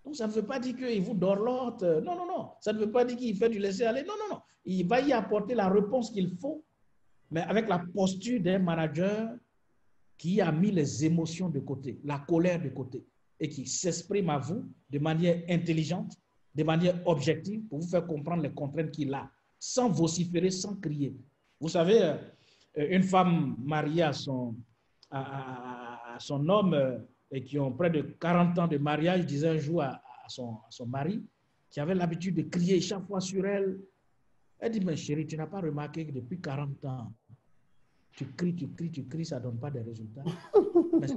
Donc, ça ne veut pas dire qu'il vous dorlote. Non. Ça ne veut pas dire qu'il fait du laisser-aller. Non. Il va y apporter la réponse qu'il faut mais avec la posture d'un manager qui a mis les émotions de côté, la colère de côté, et qui s'exprime à vous de manière intelligente, de manière objective, pour vous faire comprendre les contraintes qu'il a, sans vociférer, sans crier. Vous savez, une femme mariée à son homme et qui ont près de 40 ans de mariage, disait un jour à son mari, qui avait l'habitude de crier chaque fois sur elle, elle dit, mais chérie, tu n'as pas remarqué que depuis 40 ans, tu cries, ça ne donne pas de résultats. Mais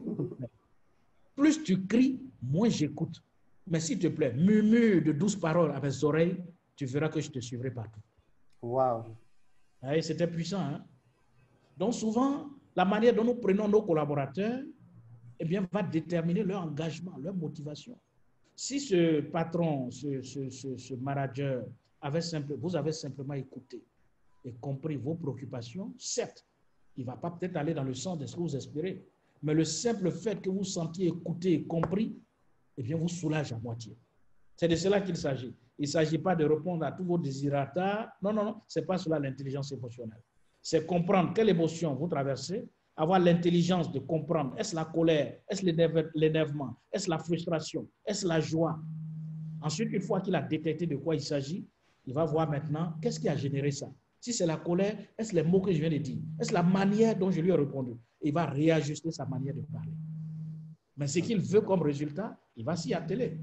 plus tu cries, moins j'écoute. Mais s'il te plaît, murmure de douces paroles à mes oreilles, tu verras que je te suivrai partout. Wow. C'était puissant. Hein? Donc souvent, la manière dont nous prenons nos collaborateurs, eh bien, va déterminer leur engagement, leur motivation. Si ce patron, ce manager, vous avez simplement écouté et compris vos préoccupations, certes, il ne va pas peut-être aller dans le sens de ce que vous espérez, mais le simple fait que vous sentiez écouté et compris, eh bien, vous soulage à moitié. C'est de cela qu'il s'agit. Il ne s'agit pas de répondre à tous vos désirata. Non, non, non, ce n'est pas cela l'intelligence émotionnelle. C'est comprendre quelle émotion vous traversez, avoir l'intelligence de comprendre, est-ce la colère, est-ce l'énervement, est-ce la frustration, est-ce la joie. Ensuite, une fois qu'il a détecté de quoi il s'agit, il va voir maintenant qu'est-ce qui a généré ça. Si c'est la colère, est-ce les mots que je viens de dire, est-ce la manière dont je lui ai répondu. Il va réajuster sa manière de parler. Mais ce qu'il veut comme résultat, il va s'y atteler.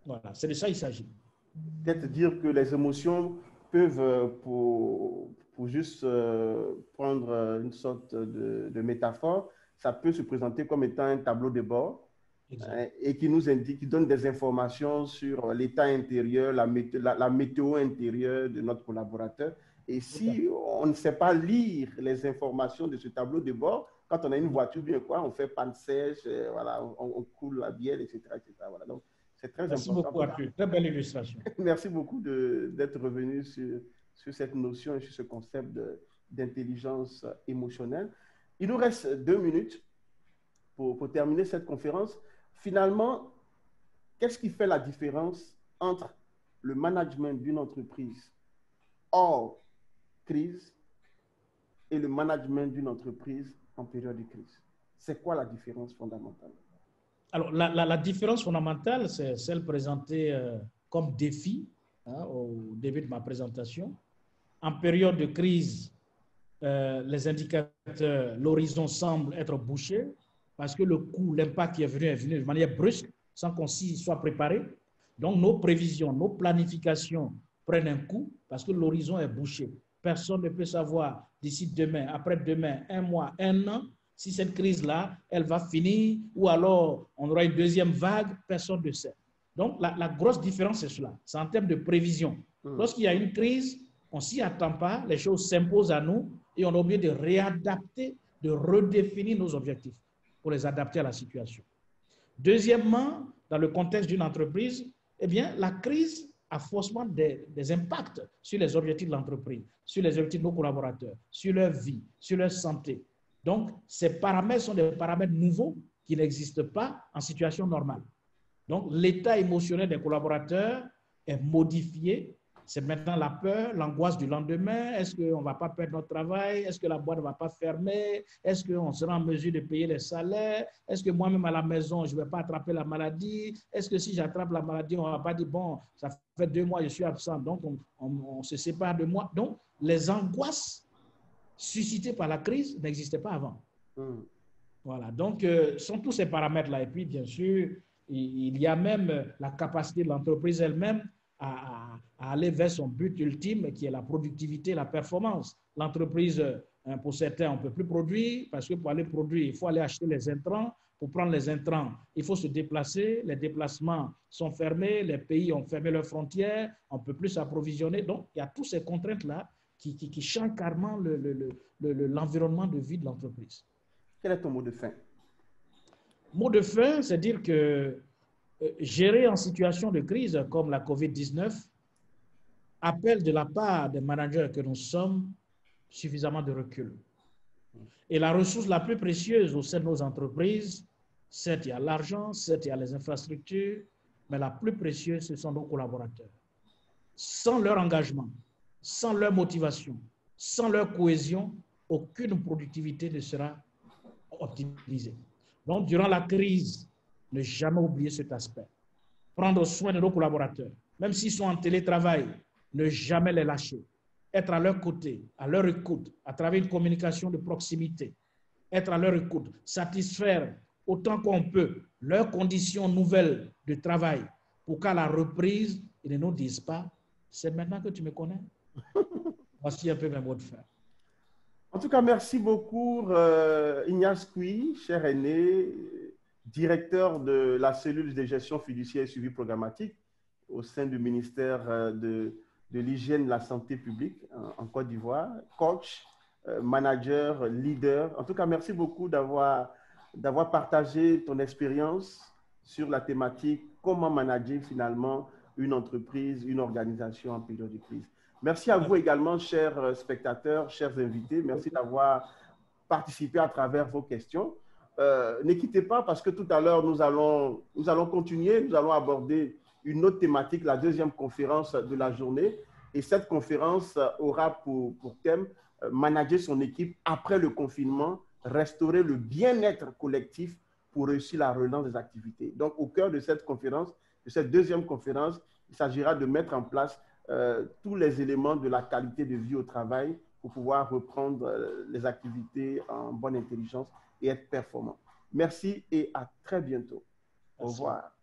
Voilà, c'est de ça qu'il s'agit. Peut-être dire que les émotions peuvent, pour juste prendre une sorte de métaphore, ça peut se présenter comme étant un tableau de bord et qui nous indique, qui donne des informations sur l'état intérieur, la météo intérieure de notre collaborateur. Et si on ne sait pas lire les informations de ce tableau de bord, quand on a une voiture bien quoi, on fait panne sèche, voilà, on coule la bielle, etc. Voilà. Donc, c'est très Merci important. Beaucoup, Arthur. Très belle illustration. Merci beaucoup d'être revenu sur cette notion et sur ce concept d'intelligence émotionnelle. Il nous reste 2 minutes pour terminer cette conférence. Finalement, qu'est-ce qui fait la différence entre le management d'une entreprise hors crise et le management d'une entreprise en période de crise? C'est quoi la différence fondamentale? Alors, la différence fondamentale, c'est celle présentée comme défi au début de ma présentation. En période de crise, les indicateurs, l'horizon semble être bouché parce que le coût, l'impact qui est venu de manière brusque, sans qu'on s'y soit préparé. Donc, nos prévisions, nos planifications prennent un coup parce que l'horizon est bouché. Personne ne peut savoir d'ici demain, après-demain, 1 mois, 1 an, si cette crise-là, elle va finir ou alors on aura une deuxième vague, personne ne sait. Donc, la grosse différence, c'est cela. C'est en termes de prévision. Lorsqu'il y a une crise, on ne s'y attend pas, les choses s'imposent à nous et on est obligé de réadapter, de redéfinir nos objectifs pour les adapter à la situation. Deuxièmement, dans le contexte d'une entreprise, eh bien, la crise a forcément des impacts sur les objectifs de l'entreprise, sur les objectifs de nos collaborateurs, sur leur vie, sur leur santé. Donc, ces paramètres sont des paramètres nouveaux qui n'existent pas en situation normale. Donc, l'état émotionnel des collaborateurs est modifié. C'est maintenant la peur, l'angoisse du lendemain. Est-ce qu'on ne va pas perdre notre travail? Est-ce que la boîte ne va pas fermer? Est-ce qu'on sera en mesure de payer les salaires? Est-ce que moi-même à la maison, je ne vais pas attraper la maladie? Est-ce que si j'attrape la maladie, on ne va pas dire, bon, ça fait 2 mois que je suis absent, donc on se sépare de moi. Donc, les angoisses suscitées par la crise n'existaient pas avant. Voilà, donc, sont tous ces paramètres-là. Et puis, bien sûr, il y a même la capacité de l'entreprise elle-même à aller vers son but ultime qui est la productivité, la performance. L'entreprise, pour certains, on ne peut plus produire parce que pour aller produire, il faut aller acheter les intrants. Pour prendre les intrants, il faut se déplacer. Les déplacements sont fermés, les pays ont fermé leurs frontières, on ne peut plus s'approvisionner. Donc, il y a toutes ces contraintes-là qui changent carrément l'environnement de vie de l'entreprise. Quel est ton mot de fin? Mot de fin, c'est dire que gérer en situation de crise comme la COVID-19 appelle de la part des managers que nous sommes suffisamment de recul. Et la ressource la plus précieuse au sein de nos entreprises, certes il y a l'argent, certes il y a les infrastructures, mais la plus précieuse, ce sont nos collaborateurs. Sans leur engagement, sans leur motivation, Sans leur cohésion, aucune productivité ne sera optimisée. Donc, durant la crise, ne jamais oublier cet aspect. Prendre soin de nos collaborateurs, même s'ils sont en télétravail, ne jamais les lâcher. Être à leur côté, à leur écoute, à travers une communication de proximité. Être à leur écoute, satisfaire autant qu'on peut leurs conditions nouvelles de travail pour qu'à la reprise, ils ne nous disent pas, c'est maintenant que tu me connais. Voici un peu mes mots de fin. En tout cas, merci beaucoup, Ignace Cui, cher aîné, directeur de la cellule de gestion fiduciaire et suivi programmatique au sein du ministère de l'hygiène et de la santé publique en Côte d'Ivoire, coach, manager, leader. En tout cas, merci beaucoup d'avoir partagé ton expérience sur la thématique comment manager finalement une entreprise, une organisation en période de crise. Merci à vous également, chers spectateurs, chers invités. Merci d'avoir participé à travers vos questions. Ne quittez pas parce que tout à l'heure, nous allons continuer. Nous allons aborder une autre thématique, la deuxième conférence de la journée. Et cette conférence aura pour thème manager son équipe après le confinement, restaurer le bien-être collectif pour réussir la relance des activités. Donc, au cœur de cette conférence, de cette deuxième conférence, il s'agira de mettre en place tous les éléments de la qualité de vie au travail pour pouvoir reprendre les activités en bonne intelligence et être performant. Merci et à très bientôt. Au revoir.